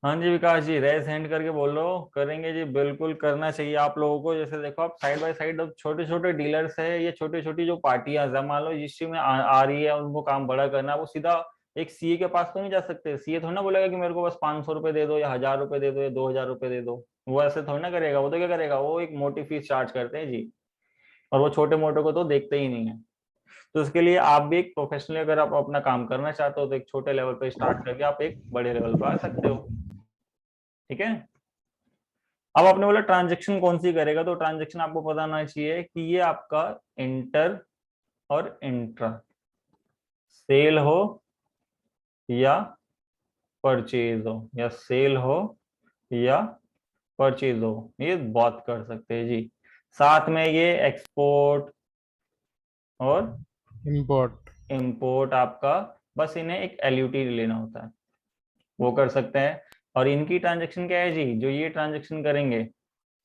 हाँ जी विकास जी रेस हैंड करके बोल रहे हो, करेंगे जी, बिल्कुल करना चाहिए आप लोगों को। जैसे देखो आप साइड बाय साइड, अब छोटे छोटे डीलर्स है, ये छोटी छोटी जो पार्टियां है, मान लो जिस चीज में आ रही है उनको काम बड़ा करना है, वो सीधा एक सीए के पास तो नहीं जा सकते। सीए थोड़ी ना बोलेगा कि मेरे को बस 500 रुपए दे दो, या 1000 रुपए दे दो, या 2000 रुपए दे दो। वो ऐसे थोड़ी ना करेगा, वो तो क्या करेगा, वो एक मोटी फीस चार्ज करते हैं जी, और वो छोटे मोटे को तो देखते ही नहीं है। तो उसके लिए आप भी एक प्रोफेशनली अगर आप अपना काम करना चाहते हो, तो एक छोटे लेवल पे स्टार्ट करके आप एक बड़े लेवल पे आ सकते हो, ठीक है। अब आपने बोला ट्रांजेक्शन कौन सी करेगा, तो ट्रांजेक्शन आपको पता होना चाहिए कि ये आपका इंटर और इंट्रा, सेल हो या परचेज हो, या सेल हो या परचेज हो, ये बात कर सकते हैं जी। साथ में ये एक्सपोर्ट और इम्पोर्ट। इंपोर्ट आपका, बस इन्हें एक एलयूटी लेना होता है, वो कर सकते हैं। और इनकी ट्रांजेक्शन क्या है जी, जो ये ट्रांजेक्शन करेंगे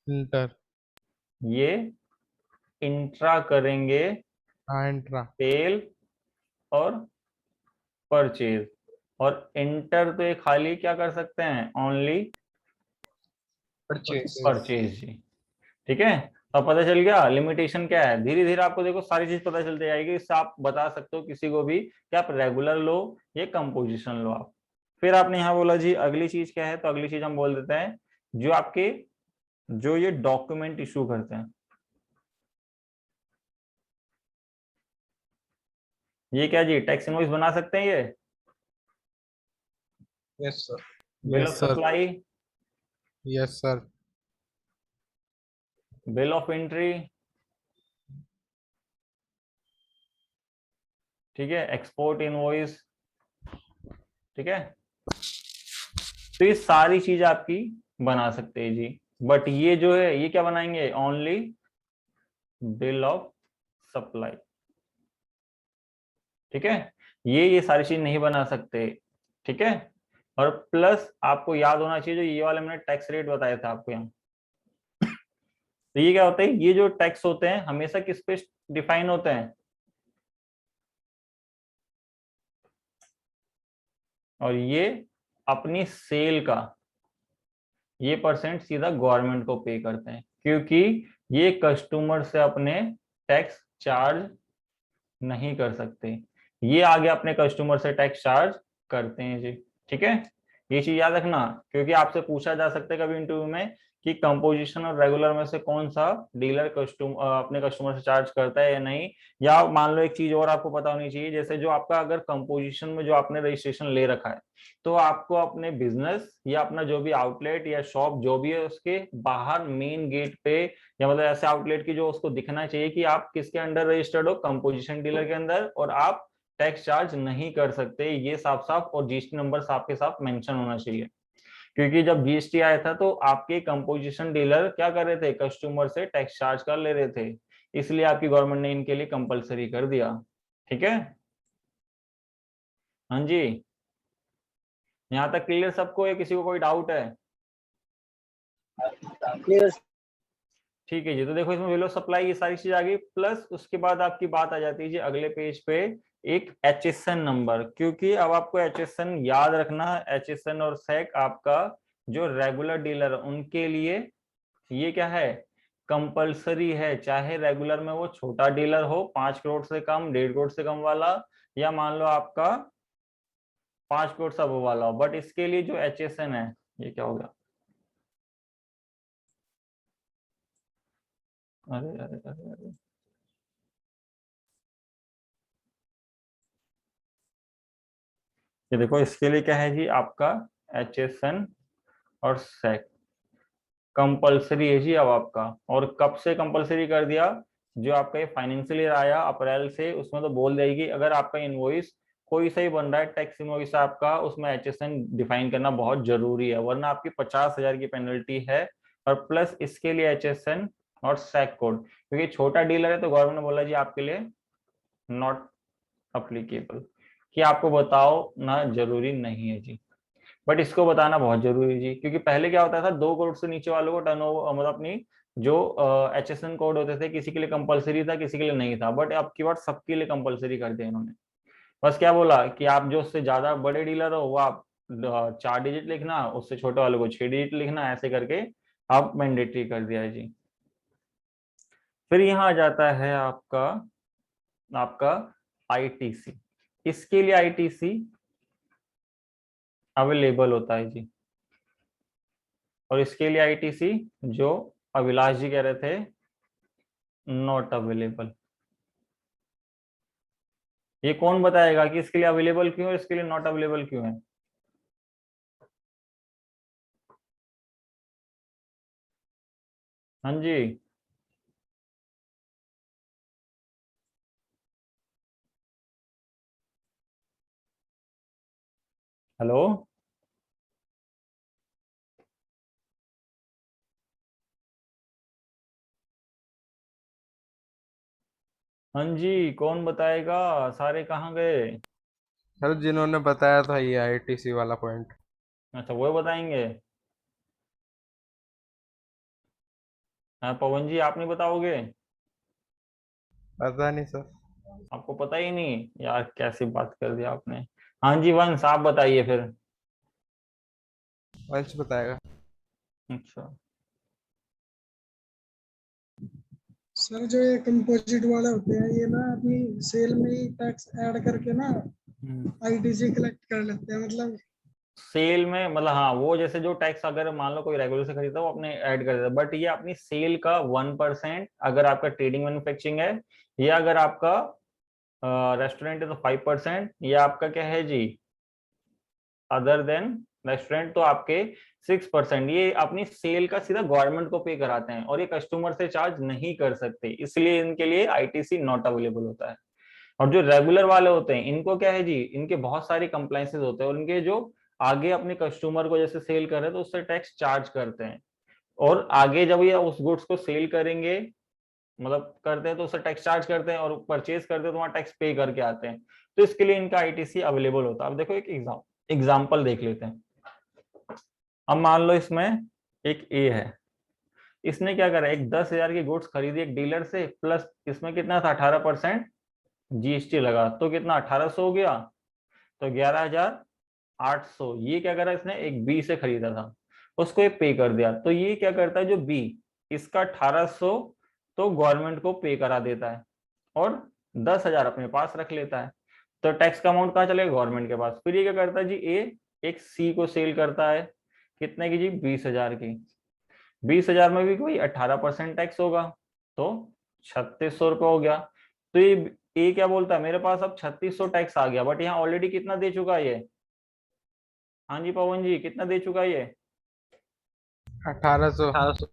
इंटर। ये इंट्रा करेंगे, हाँ इंट्रा। सेल और परचेज। और इंटर तो ये खाली क्या कर सकते हैं, ओनली परचेज। परचेज जी, ठीक है। तो अब पता चल गया लिमिटेशन क्या है। धीरे धीरे आपको देखो सारी चीज पता चलती जाएगी, इससे आप बता सकते हो किसी को भी कि आप रेगुलर लो या कंपोजिशन लो आप। फिर आपने यहाँ बोला जी अगली चीज क्या है, तो अगली चीज हम बोल देते हैं जो आपके, जो ये डॉक्यूमेंट इशू करते हैं, ये क्या जी, टैक्स इनवॉइस बना सकते हैं ये, yes sir. Bill yes of sir. Supply, yes sir. Bill of entry, ठीक है, एक्सपोर्ट इनवॉइस, ठीक है। तो ये सारी चीज आपकी बना सकते हैं जी, बट ये जो है ये क्या बनाएंगे, ओनली बिल ऑफ सप्लाई, ठीक है। ये सारी चीज नहीं बना सकते, ठीक है। और प्लस आपको याद होना चाहिए जो ये वाले मैंने टैक्स रेट बताया था आपको यहाँ, तो ये क्या होता है, ये जो टैक्स होते हैं हमेशा किस पे डिफाइन होते हैं, और ये अपनी सेल का ये परसेंट सीधा गवर्नमेंट को पे करते हैं, क्योंकि ये कस्टमर से अपने टैक्स चार्ज नहीं कर सकते, ये आगे अपने कस्टमर से टैक्स चार्ज करते हैं जी, ठीक है। ये चीज याद रखना, क्योंकि आपसे पूछा जा सकता है कभी इंटरव्यू में कि कंपोजिशन और रेगुलर में से कौन सा डीलर अपने कस्टमर से चार्ज करता है या नहीं। या मान लो एक चीज और आपको पता होनी चाहिए, जैसे जो आपका अगर कंपोजिशन में जो आपने रजिस्ट्रेशन ले रखा है, तो आपको अपने बिजनेस या अपना जो भी आउटलेट या शॉप जो भी है उसके बाहर मेन गेट पे, या मतलब ऐसे आउटलेट की जो उसको दिखना चाहिए कि आप किसके अंडर रजिस्टर्ड हो, कंपोजिशन डीलर के अंदर, और आप टैक्स चार्ज नहीं कर सकते, ये साफ साफ, और जीएसटी नंबर साफ के साफ मेंशन होना चाहिए। क्योंकि जब जीएसटी आया था तो आपके कंपोजिशन डीलर क्या कर रहे थे, कस्टमर से टैक्स चार्ज कर ले रहे थे, इसलिए आपकी गवर्नमेंट ने इनके लिए कंपलसरी कर दिया। ठीक है, हाँ जी, यहाँ तक क्लियर सबको है, किसी को कोई डाउट है? क्लियर। ठीक है जी, तो देखो इसमें बिल ऑफ सप्लाई ये सारी चीज आ गई, प्लस उसके बाद आपकी बात आ जाती है जी अगले पेज पे एक HSN नंबर, क्योंकि अब आपको HSN याद रखना है। HSN और SEC आपका जो रेगुलर डीलर उनके लिए ये क्या है, कंपलसरी है, चाहे रेगुलर में वो छोटा डीलर हो 5 करोड़ से कम, 1.5 करोड़ से कम वाला, या मान लो आपका 5 करोड़ से अबव वाला हो, बट इसके लिए जो HSN है, ये क्या हो गया, अरे अरे अरे अरे, ये देखो इसके लिए क्या है जी आपका HSN और SEC कंपलसरी है जी अब आपका। और कब से कंपलसरी कर दिया, जो आपका ये फाइनेंशियल ईयर आया अप्रैल से, उसमें तो बोल देगी अगर आपका इनवॉइस कोई सही बन रहा है, टैक्स इनवॉइस आपका, उसमें HSN डिफाइन करना बहुत जरूरी है, वरना आपकी 50,000 की पेनल्टी है। और प्लस इसके लिए HSN और SEC कोड, क्योंकि छोटा डीलर है तो गवर्नमेंट ने बोला जी आपके लिए नॉट अप्लीकेबल, कि आपको बताओ ना जरूरी नहीं है जी, बट इसको बताना बहुत जरूरी है जी। क्योंकि पहले क्या होता था, 2 करोड़ से नीचे वालों को टर्नओवर मतलब अपनी जो HSN कोड होते थे, किसी के लिए कंपलसरी था किसी के लिए नहीं था, बट अब की बार सबके लिए कंपलसरी कर दिया इन्होंने। बस क्या बोला कि आप जो उससे ज्यादा बड़े डीलर हो वो आप 4 डिजिट लिखना, उससे छोटे वालों को 6 डिजिट लिखना, ऐसे करके आप मैंडेटरी कर दिया है जी। फिर यहाँ आ जाता है आपका आपका ITC, इसके लिए ITC अवेलेबल होता है जी, और इसके लिए ITC जो अभिलाष जी कह रहे थे नॉट अवेलेबल। ये कौन बताएगा कि इसके लिए अवेलेबल क्यों है, इसके लिए नॉट अवेलेबल क्यों है? हाँ जी, हेलो, हाँ जी, कौन बताएगा, सारे कहाँ गए? सर जिन्होंने बताया था ये आईटीसी वाला पॉइंट। अच्छा, वो बताएंगे। हाँ पवन जी, आप नहीं बताओगे? पता नहीं सर। आपको पता ही नहीं यार, कैसी बात कर दिया आपने। हाँ जी वंश, आप बताइए फिर। वंश बताएगा। अच्छा, सर जो ये कंपोजिट वाले होते हैं ये ना अपनी सेल में ही टैक्स ऐड करके ना आईटीसी कलेक्ट कर लेते हैं, मतलब सेल में मतलब, हाँ वो जैसे जो टैक्स अगर मान लो कोई रेगुलर से खरीदता है वो अपने ऐड कर देता है, बट ये अपनी सेल का 1%, अगर आपका ट्रेडिंग मैन्युफैक्चरिंग है, या अगर आपका रेस्टोरेंट है तो 5%, या आपका क्या है जी अदर देन रेस्टोरेंट तो आपके 6%, ये अपनी सेल का सीधा गवर्नमेंट को पे कराते हैं, और ये कस्टमर से चार्ज नहीं कर सकते, इसलिए इनके लिए ITC नॉट अवेलेबल होता है। और जो रेगुलर वाले होते हैं इनको क्या है जी, इनके बहुत सारे कंप्लाइंसेस होते हैं, और इनके जो आगे अपने कस्टमर को जैसे सेल कर रहे हैं तो उससे टैक्स चार्ज करते हैं, और आगे जब ये उस गुड्स को सेल करेंगे मतलब करते हैं तो उससे टैक्स चार्ज करते हैं, और परचेज करते हैं तो वहां टैक्स पे करके आते हैं, तो इसके लिए इनका ITC अवेलेबल होता है। अब देखो एक एग्जाम्पल देख लेते हैं। अब मान लो इसमें एक ए है, इसने क्या करा, एक 10,000 की गुड्स खरीदी एक डीलर से, प्लस इसमें कितना था 18% GST लगा, तो कितना 1800 हो गया, तो 11,800। ये क्या करा इसने, एक बी से खरीदा था, उसको ये पे कर दिया, तो ये क्या करता है जो बी, इसका 1800 तो गवर्नमेंट को पे करा देता है, और 10,000 अपने पास रख लेता है, तो टैक्स का अमाउंट कहाँ चलेगा, गवर्नमेंट के पास। फिर ये क्या करता है जी, ए एक सी को सेल करता है, कितने की जी 20,000 की, 20,000 में भी कोई 18% टैक्स होगा, तो 3600 रुपये हो गया। तो ये क्या बोलता है, मेरे पास अब 3600 टैक्स आ गया, बट यहाँ ऑलरेडी कितना दे चुका है ये? हाँ जी पवन जी, कितना दे चुका है ये? 1800।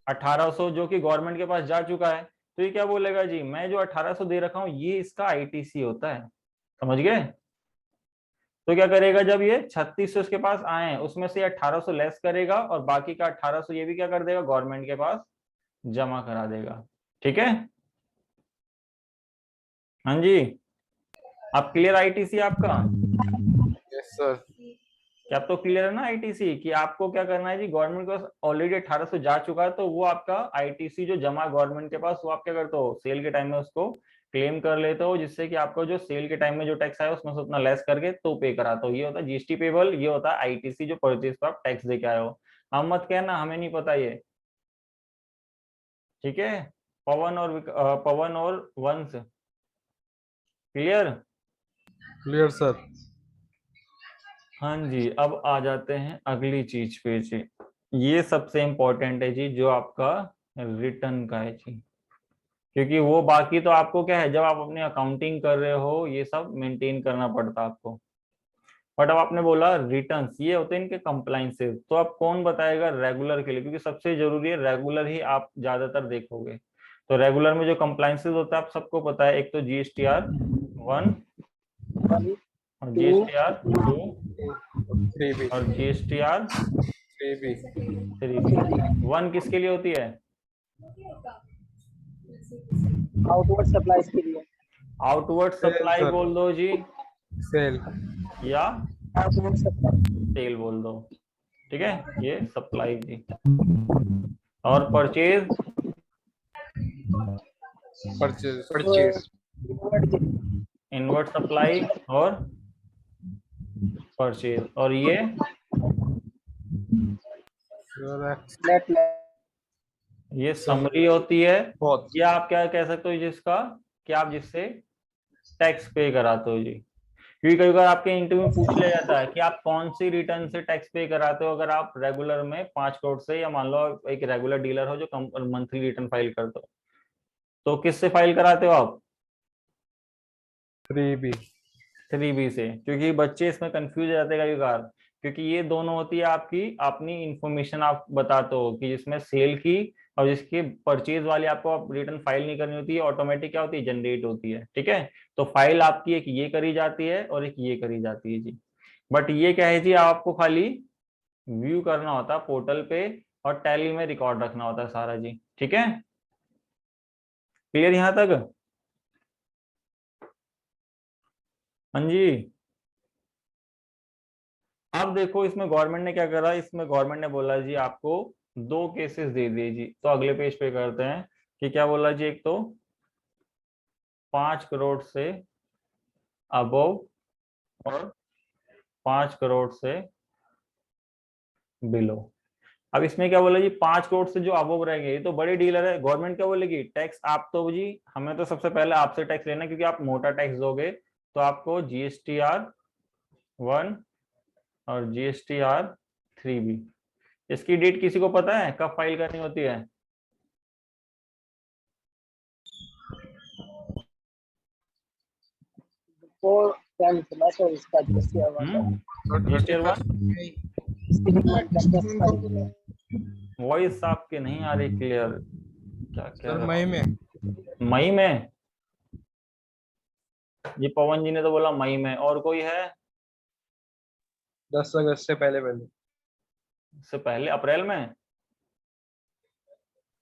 1800 जो कि गवर्नमेंट के पास जा चुका है। तो ये क्या बोलेगा जी, मैं जो 1800 दे रखा हूँ ये इसका आईटीसी होता है, समझ गए? तो क्या करेगा, जब ये 3600 इसके पास आए हैं उसमें से 1800 लेस करेगा और बाकी का 1800 ये भी क्या कर देगा, गवर्नमेंट के पास जमा करा देगा। ठीक है, हाँ जी, आप क्लियर आईटीसी आपका? Yes sir. क्या आप तो क्लियर है ना आईटीसी, कि आपको क्या करना है जी, गवर्नमेंट के पास ऑलरेडी 1800 जा चुका है, तो वो आपका आईटीसी जो जमा गवर्नमेंट के पास, वो आप क्या करते हो, सेल के टाइम में उसको क्लेम कर लेते हो, जिससे कि आपको जो सेल के टाइम में जो टैक्स आया उसमें से उतना लेस करके तो पे कराते हो। ये होता है जीएसटी पेबल, ये होता है आईटीसी जो परचेज पर आप टैक्स दे के आए हो। हम मत कहना हमें नहीं पता ये, ठीक है? पवन और वंश क्लियर? Clear sir. हाँ जी, अब आ जाते हैं अगली चीज पे जी। ये सबसे इम्पोर्टेंट है जी, जो आपका रिटर्न का है जी, क्योंकि वो बाकी तो आपको क्या है, जब आप अपनी अकाउंटिंग कर रहे हो ये सब मेंटेन करना पड़ता है आपको। बट अब आपने बोला रिटर्न्स, ये होते हैं इनके कंप्लाइंसेस, तो अब कौन बताएगा रेगुलर के लिए, क्योंकि सबसे जरूरी है रेगुलर ही आप ज्यादातर देखोगे। तो रेगुलर में जो कंप्लाइंसेस होता है आप सबको पता है, एक तो GSTR 1 और GSTR 2 3B। और GSTR 3B। 3B। 1 किसके लिए होती है? आउटवर्ड सप्लाईज के लिए। Outward supply sir। बोल दो जी, सेल। या आउटवर्ड सप्लाई। सेल बोल दो, ठीक है, ये सप्लाई जी। और परचेज, परचेज। इनवर्ड सप्लाई और परचेज, और ये नेट ये समरी होती है। बहुत। ये आप क्या कह सकते हो जिसका, कि आप जिससे टैक्स पे कराते हो जी, क्योंकि कई बार आपके इंटरव्यू में पूछ लिया जाता है कि आप कौन सी रिटर्न से टैक्स पे कराते हो, अगर आप रेगुलर में 5 करोड़ से, या मान लो एक रेगुलर डीलर हो जो मंथली रिटर्न फाइल करते हो, तो किससे फाइल कराते हो आप? 3B। 3B से, क्योंकि बच्चे इसमें कंफ्यूज हो जाते हैं कई बार, क्योंकि ये दोनों होती है आपकी अपनी इंफॉर्मेशन आप बताते हो, कि जिसमें सेल की और जिसकी परचेज वाली आपको आप रिटर्न फाइल नहीं करनी होती है, ऑटोमेटिक क्या होती है, जनरेट होती है। ठीक है, तो फाइल आपकी एक ये करी जाती है और एक ये करी जाती है जी। बट ये क्या है जी, आपको खाली व्यू करना होता है पोर्टल पे और टैली में रिकॉर्ड रखना होता है सारा जी। ठीक है, क्लियर यहां तक? हाँ जी। अब देखो इसमें गवर्नमेंट ने क्या करा, इसमें गवर्नमेंट ने बोला जी आपको 2 केसेस दे दिए जी। तो अगले पेज पे करते हैं कि क्या बोला जी, एक तो 5 करोड़ से अबव और 5 करोड़ से बिलो। अब इसमें क्या बोला जी, 5 करोड़ से जो अबव रहेंगे ये तो बड़े डीलर है, गवर्नमेंट क्या बोलेगी, टैक्स आप तो जी, हमें तो सबसे पहले आपसे टैक्स लेना है, क्योंकि आप मोटा टैक्स दोगे, तो आपको GSTR 1 और GSTR 3B। इसकी डेट किसी को पता है कब फाइल करनी होती है? को क्या निकला सर इसका GSTR 1 GSTR 1 का? वॉइस आपके नहीं आ रही क्लियर, क्या क्या सर मई में। मई में? ये पवन जी ने तो बोला मई में, और कोई है? 10 अगस्त से पहले पहले। इससे पहले अप्रैल में?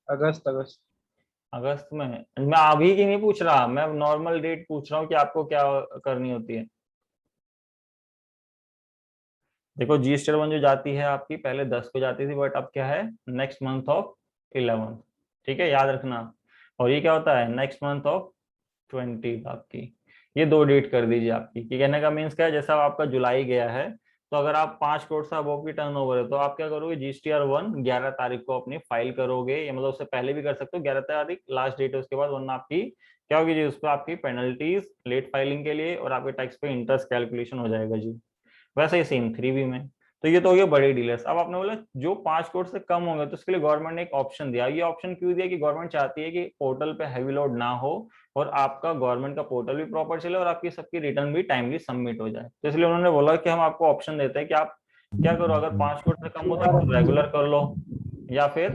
अगस्त। अगस्त में? मैं अभी की नहीं पूछ रहा, मैं नॉर्मल डेट पूछ रहा हूँ कि आपको क्या करनी होती है। देखो GSTR 1 जो जाती है आपकी, पहले 10 को जाती थी, बट अब क्या है, नेक्स्ट मंथ ऑफ 11। ठीक है, याद रखना। और ये क्या होता है, नेक्स्ट मंथ ऑफ 20 आपकी। ये 2 डेट कर दीजिए आपकी, कि कहने का मीन्स क्या है, जैसा आपका जुलाई गया है, तो अगर आप 5 करोड़ से अबव की टर्नओवर है, तो आप क्या करोगे, GSTR 1 11 तारीख को अपनी फाइल करोगे, या मतलब उससे पहले भी कर सकते हो, 11 तारीख लास्ट डेट है उसके बाद, वरना आपकी क्या होगी जी, उस पर आपकी पेनल्टीज लेट फाइलिंग के लिए और आपके टैक्स पे इंटरेस्ट कैलकुलेशन हो जाएगा जी। वैसे ही सेम 3B में। तो ये तो हो गया बड़े डीलर्स। अब आपने बोला जो 5 करोड़ से कम होंगे तो उसके लिए गवर्नमेंट ने एक ऑप्शन दिया। ये ऑप्शन क्यों दिया कि गवर्नमेंट चाहती है कि पोर्टल पे हैवी लोड ना हो और आपका गवर्नमेंट का पोर्टल भी प्रॉपर चले और आपकी सबकी रिटर्न भी टाइमली सबमिट हो जाए। तो इसलिए उन्होंने बोला कि हम आपको ऑप्शन देते हैं कि आप क्या करो, अगर 5 करोड़ से कम हो तो रेगुलर कर लो या फिर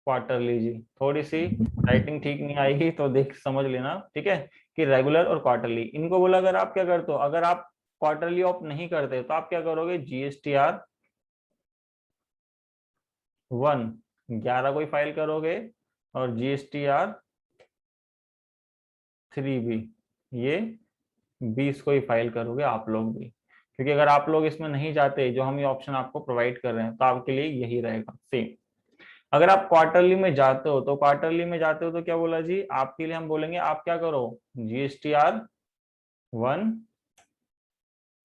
क्वार्टरली। जी थोड़ी सी राइटिंग ठीक नहीं आएगी तो देख समझ लेना, ठीक है, कि रेगुलर और क्वार्टरली। इनको बोला अगर आप क्या करते हो, अगर आप क्वार्टरली ऑप्ट नहीं करते तो आप क्या करोगे, GSTR 1 11 को ही फाइल करोगे और GSTR 3 भी ये 20 को ही फाइल करोगे आप लोग भी। क्योंकि अगर आप लोग इसमें नहीं जाते, जो हम ये ऑप्शन आपको प्रोवाइड कर रहे हैं, तो आपके लिए यही रहेगा सेम। अगर आप क्वार्टरली में जाते हो तो क्या बोला जी, आपके लिए हम बोलेंगे आप क्या करो, GSTR 1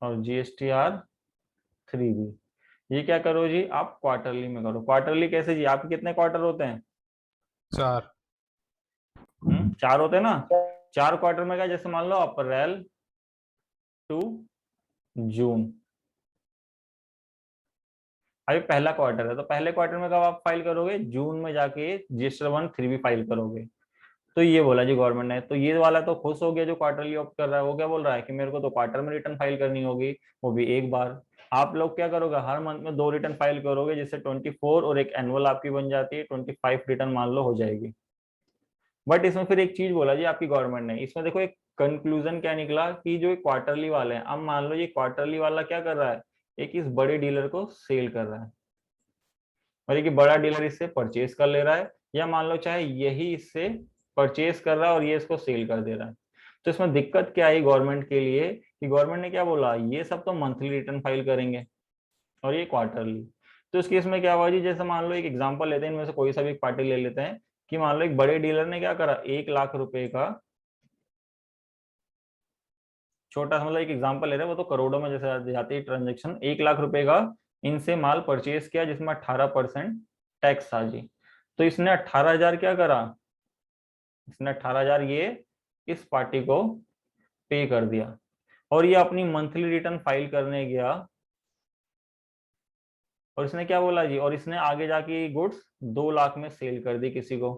और GSTR 3 भी ये क्या करो जी, आप क्वार्टरली में करो। क्वार्टरली कैसे जी, आपके कितने क्वार्टर होते हैं, 4। 4 होते हैं ना। 4 क्वार्टर में क्या, जैसे मान लो अप्रैल टू जून, अभी पहला क्वार्टर है तो पहले क्वार्टर में कब आप फाइल करोगे, जून में जाके GSTR 1 3 भी फाइल करोगे। तो ये बोला जी गवर्नमेंट ने। तो ये वाला तो खुश हो गया जो क्वार्टरली ऑप्ट कर रहा है, वो क्या बोल रहा है कि मेरे को तो क्वार्टर में रिटर्न फाइल करनी होगी, वो भी एक बार। आप लोग क्या करोगे, हर मंथ में 2 रिटर्न फाइल करोगे, जिससे 24 और एक एनुअल आपकी बन जाती है, 25 रिटर्न मान लो हो जाएगी। बट इसमें फिर एक चीज बोला जी आपकी गवर्नमेंट ने, इसमें देखो एक कंक्लूजन क्या निकला कि जो क्वार्टरली वाले हैं, अब मान लो ये क्वार्टरली वाला क्या कर रहा है, एक इस बड़े डीलर को सेल कर रहा है और ये बड़ा डीलर इससे परचेज कर ले रहा है, या मान लो चाहे यही इससे परचेज कर रहा है और ये इसको सेल कर दे रहा है। तो इसमें दिक्कत क्या आई गवर्नमेंट के लिए कि गवर्नमेंट ने क्या बोला, ये सब तो मंथली रिटर्न फाइल करेंगे और ये क्वार्टरली। तो इस केस में क्या हुआ जी, जैसे मान लो एक एग्जांपल लेते हैं, इनमें से कोई सा भी पार्टी ले लेते हैं कि मान लो एक बड़े डीलर ने क्या करा, 1 लाख रुपए का, छोटा सा मतलब एक एग्जांपल ले रहे हैं, वो तो करोड़ों में जैसे जाती है ट्रांजेक्शन, 1 लाख रुपए का इनसे माल परचेज किया जिसमें 18% टैक्स था जी। तो इसने 18,000 क्या करा, इसने 18,000 ये इस पार्टी को पे कर दिया और ये अपनी मंथली रिटर्न फाइल करने गया और इसने क्या बोला जी, और इसने आगे जाके गुड्स 2 लाख में सेल कर दी किसी को,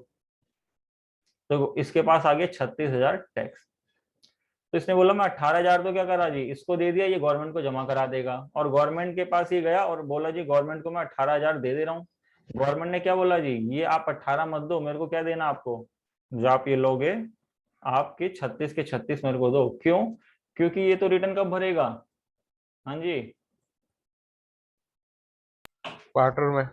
तो इसके पास आ गया 36,000 टैक्स। तो इसने बोला मैं 18,000 तो क्या करा जी, इसको दे दिया, ये गवर्नमेंट को जमा करा देगा। और गवर्नमेंट के पास ये गया और बोला जी गवर्नमेंट को मैं 18,000 दे दे रहा हूँ। गवर्नमेंट ने क्या बोला जी, ये आप 18 मत दो, मेरे को क्या देना आपको, जो आप ये लोगे आपके 36 के 36 मेरे को दो। क्यों, क्योंकि ये तो रिटर्न कब भरेगा, हाँ जी क्वार्टर में।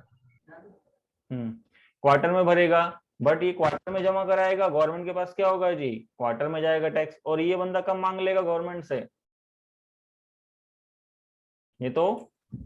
क्वार्टर में भरेगा। बट ये क्वार्टर में जमा कराएगा, गवर्नमेंट के पास क्या होगा जी, क्वार्टर में जाएगा टैक्स। और ये बंदा कब मांग लेगा गवर्नमेंट से, ये तो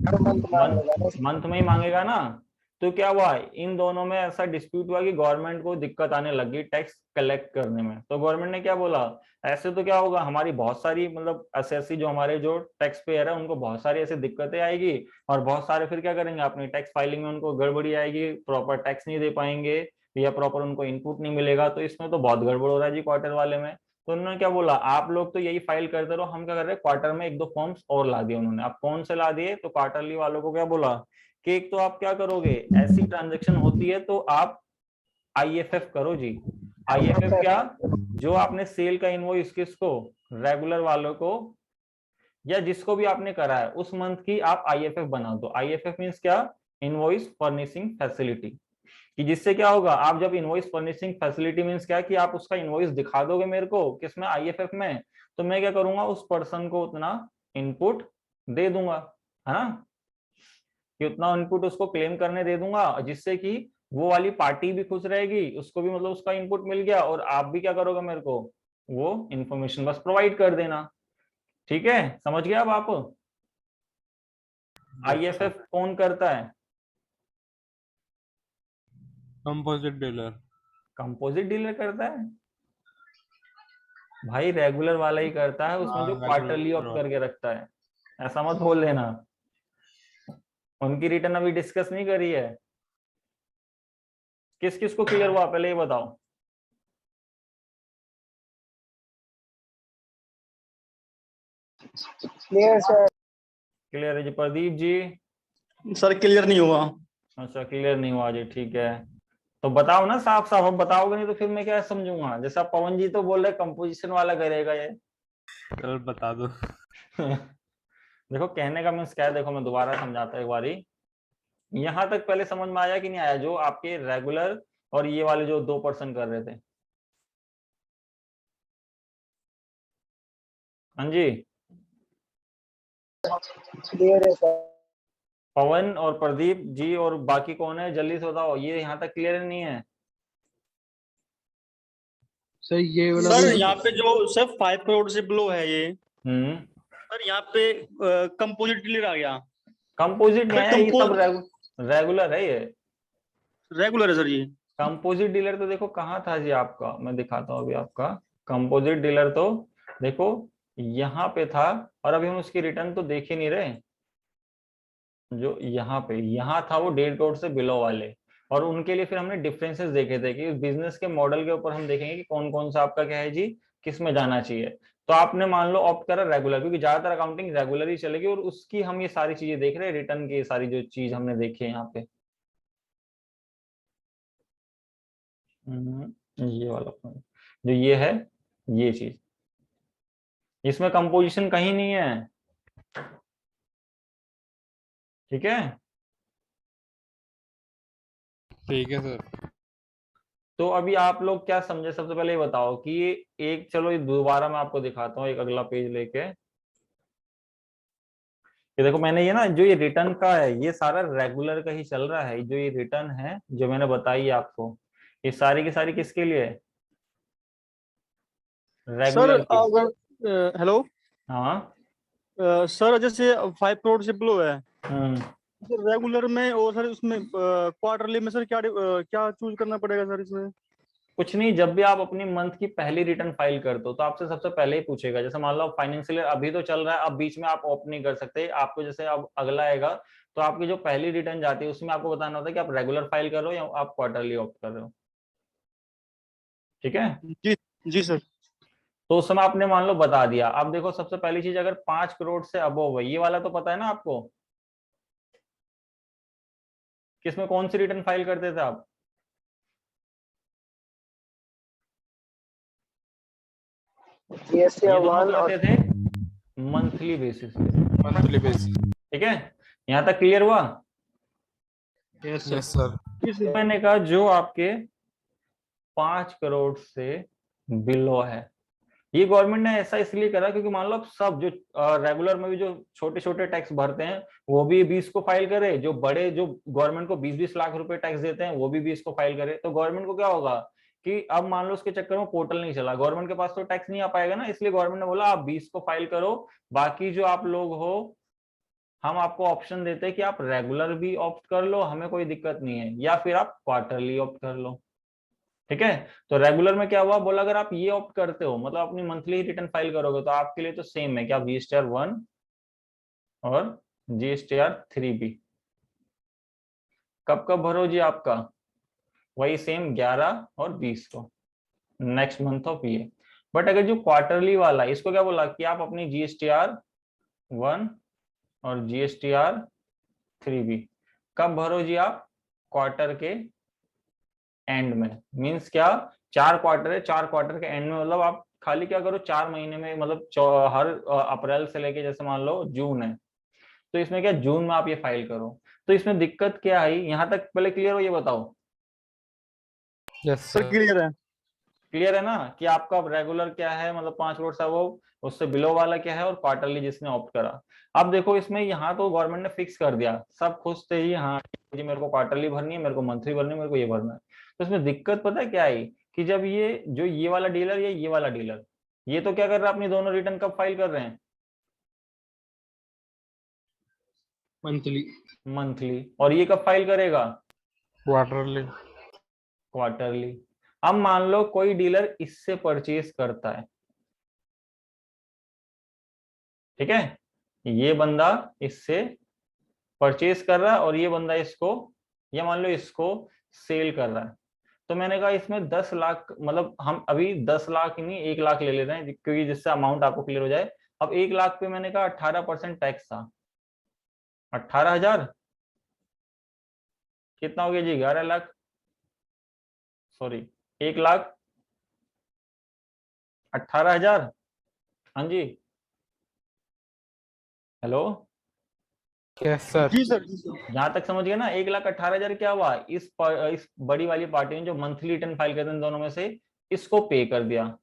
हर मंथ मांगेगा ना। मंथ में ही मांगेगा ना। तो क्या हुआ, इन दोनों में ऐसा डिस्प्यूट हुआ कि गवर्नमेंट को दिक्कत आने लगी टैक्स कलेक्ट करने में। तो गवर्नमेंट ने क्या बोला, ऐसे तो क्या होगा, हमारी बहुत सारी मतलब एसएससी जो हमारे जो टैक्स पेयर है उनको बहुत सारी ऐसी दिक्कतें आएगी और बहुत सारे फिर क्या करेंगे, अपनी टैक्स फाइलिंग में उनको गड़बड़ी आएगी, प्रॉपर टैक्स नहीं दे पाएंगे या प्रॉपर उनको इनपुट नहीं मिलेगा। तो इसमें तो बहुत गड़बड़ हो रहा है जी क्वार्टर वाले में। तो उन्होंने क्या बोला, आप लोग तो यही फाइल करते रहो, हम क्या कर रहे हैं क्वार्टर में 1-2 फॉर्म्स और ला दिए उन्होंने। अब कौन से ला दिए, तो क्वार्टरली वालों को क्या बोला कि एक तो आप क्या करोगे, ऐसी ट्रांजेक्शन होती है तो आप IFF करो जी। IFF क्या, जो आपने सेल का इनवॉइस किसको, रेगुलर वालों को या जिसको भी आपने करा है उस मंथ की आप IFF बना दो। IFF मींस क्या, इनवॉइस फर्निशिंग फैसिलिटी। कि जिससे क्या होगा, आप जब इनवॉइस फर्निशिंग फैसिलिटी मींस क्या कि आप उसका इनवॉइस दिखा दोगे मेरे को किसमें, IFF में, तो मैं क्या करूंगा उस पर्सन को उतना इनपुट दे दूंगा, है ना, कि उतना इनपुट उसको क्लेम करने दे दूंगा, जिससे कि वो वाली पार्टी भी खुश रहेगी, उसको भी मतलब उसका इनपुट मिल गया और आप भी क्या करोगे, मेरे को वो इंफॉर्मेशन बस प्रोवाइड कर देना। ठीक है, समझ गए अब आप। IFF कौन करता है, कंपोजिट डीलर। कंपोजिट डीलर करता है भाई, रेगुलर वाला ही करता है, उसमें जो क्वार्टरली ऑफ करके रखता है। ऐसा मत बोल लेना, उनकी रिटर्न अभी डिस्कस नहीं करी है। किस किस को क्लियर हुआ पहले ये बताओ। Clear sir. क्लियर है जी। प्रदीप जी? सर क्लियर नहीं हुआ। अच्छा, क्लियर नहीं हुआ जी, ठीक है। तो बताओ ना साफ साफ, अब बताओगे नहीं तो फिर मैं क्या समझूंगा। जैसा पवन जी तो बोल रहे कंपोजिशन वाला करेगा ये। चल बता दो। देखो कहने का मीन्स क्या है, देखो मैं दोबारा समझाता हूं एक बारी। यहां तक पहले समझ में आया कि नहीं आया, जो आपके रेगुलर और ये वाले जो 2% कर रहे थे? हाँ जी, क्लियर है सर। पवन और प्रदीप जी और बाकी कौन है, जल्दी से बताओ। ये यहाँ तक क्लियर नहीं है? सर ये वाला सर तो- यहाँ पे जो सर 5 करोड़ से बिलो है ये, हम्म। सर यहाँ पे कंपोजिट डीलर आ गया। कंपोजिट नहीं सर है, ये सब रेगुलर है ये। रेगुलर है सर ये। कंपोजिट डीलर तो देखो कहाँ था जी आपका, मैं दिखाता हूँ अभी आपका। कंपोजिट डीलर तो देखो यहाँ पे था, और अभी हम उसकी रिटर्न तो देख ही नहीं रहे। जो यहाँ था वो 1.5 करोड़ से बिलो वाले, और उनके लिए फिर हमने डिफरेंसेस देखे थे कि बिजनेस के मॉडल के ऊपर हम देखेंगे कि कौन कौन सा आपका क्या है जी, किस में जाना चाहिए। तो आपने मान लो ऑप्ट करा रेगुलर, क्योंकि ज्यादातर अकाउंटिंग रेगुलर ही चलेगी, और उसकी हम ये सारी चीजें देख रहे हैं, रिटर्न की सारी जो चीज हमने देखी है यहाँ पे। ये वाला point, जो ये है ये चीज, इसमें कंपोजिशन कहीं नहीं है, ठीक है। ठीक है सर। तो अभी आप लोग क्या समझे, सबसे पहले ये बताओ कि ये एक, चलो ये दोबारा मैं आपको दिखाता हूँ एक अगला पेज लेके। ये देखो मैंने ये ना, जो ये रिटर्न का है ये सारा रेगुलर का ही चल रहा है। जो ये रिटर्न है जो मैंने बताई आपको, ये सारी की सारी किसके लिए है? सर रेगुलर की। अगर हेलो हाँ। सर जैसे 5 करोड़ से बिलो है हम्म। तो रेगुलर में, और सर उसमें क्वार्टरली में सर क्या चूज करना पड़ेगा सर इसमें? कुछ नहीं, जब भी आप अपनी मंथ की पहली रिटर्न फाइल करते हो तो आपसे सबसे पहले ही पूछेगा। जैसे मान लो फाइनेंशियल ईयर अभी तो चल रहा है, अब बीच में आप ऑप्ट नहीं कर सकते। आपको जैसे अब अगला आएगा तो आपकी जो पहली रिटर्न जाती है उसमें आपको बताना होता है कि आप रेगुलर फाइल कर रहे हो या आप क्वार्टरली ऑप्ट कर रहे हो, ठीक है। जी जी सर। तो उस समय आपने मान लो बता दिया। अब देखो सबसे पहली चीज, अगर 5 करोड़ से अबोव है, ये वाला तो पता है ना आपको, किसमें कौन सी रिटर्न फाइल करते थे आप? जीएसटी ये दोनों 1 करते और थे मंथली बेसिस पे, मंथली बेसिस। ठीक है। यहां तक क्लियर हुआ? Yes yes sir. सर मैंने कहा जो आपके 5 करोड़ से बिलो है, ये गवर्नमेंट ने ऐसा इसलिए करा क्योंकि मान लो अब सब जो रेगुलर में भी जो छोटे छोटे टैक्स भरते हैं वो भी 20 को फाइल करे, जो बड़े जो गवर्नमेंट को 20-20 लाख रुपए टैक्स देते हैं वो भी 20 को फाइल करे। तो गवर्नमेंट को क्या होगा कि अब मान लो उसके चक्कर में पोर्टल नहीं चला, गवर्नमेंट के पास तो टैक्स नहीं आ पाएगा ना, इसलिए गवर्नमेंट ने बोला आप 20 को फाइल करो। बाकी जो आप लोग हो, हम आपको ऑप्शन देते हैं कि आप रेगुलर भी ऑप्ट कर लो, हमें कोई दिक्कत नहीं है, या फिर आप क्वार्टरली ऑप्ट कर लो, ठीक है। तो रेगुलर में क्या हुआ, बोला अगर आप ये ऑप्ट करते हो मतलब अपनी मंथली रिटर्न फाइल करोगे तो आपके लिए तो सेम है कि आप GSTR 1 और GSTR 3B कब कब भरो जी, आपका वही सेम 11 और 20 को, नेक्स्ट मंथ ऑफ ये। बट अगर जो क्वार्टरली वाला है इसको क्या बोला कि आप अपनी GSTR 1 और GSTR 3B कब भरो जी, आप क्वार्टर के एंड में। मींस क्या, 4 क्वार्टर है, 4 क्वार्टर के एंड में, मतलब आप खाली क्या करो 4 महीने में, मतलब हर अप्रैल से लेके जैसे मान लो जून है तो इसमें क्या जून में आप ये फाइल करो। तो इसमें दिक्कत क्या आई, यहाँ तक पहले क्लियर हो, ये बताओ। Yes sir sir. क्लियर है। क्लियर है ना कि आपका रेगुलर क्या है, मतलब 5 करोड़ से वो, उससे बिलो वाला क्या है, और क्वार्टरली जिसने ऑप्ट करा। अब देखो इसमें यहाँ तो गवर्नमेंट ने फिक्स कर दिया, सब खुश थे ही, हाँ जी मेरे को क्वार्टरली भरनी है, मेरे को मंथली भरनी है, मेरे को ये भरना है। तो इसमें दिक्कत पता है क्या आई कि जब ये जो ये वाला डीलर या ये वाला डीलर, ये तो क्या कर रहा है, अपनी दोनों रिटर्न कब फाइल कर रहे हैं, मंथली। मंथली। और ये कब फाइल करेगा, क्वार्टरली। क्वार्टरली। अब मान लो कोई डीलर इससे परचेज करता है, ठीक है, ये बंदा इससे परचेज कर रहा है और ये बंदा इसको, या मान लो इसको सेल कर रहा है। तो मैंने कहा इसमें 10 लाख, मतलब हम अभी 10 लाख नहीं 1 लाख ले लेते हैं क्योंकि जिससे अमाउंट आपको क्लियर हो जाए। अब 1 लाख पे मैंने कहा 18% टैक्स था, 18,000 कितना हो गया जी? 11 लाख, सॉरी 1,18,000। हाँ जी, हेलो, यस सर। जी सर, जी सर। जहां तक समझ गए ना? 1,18,000 क्या हुआ? इस बड़ी वाली पार्टी ने जो मंथली रिटर्न फाइल करते हैं दोनों में से, इसको पे कर दिया।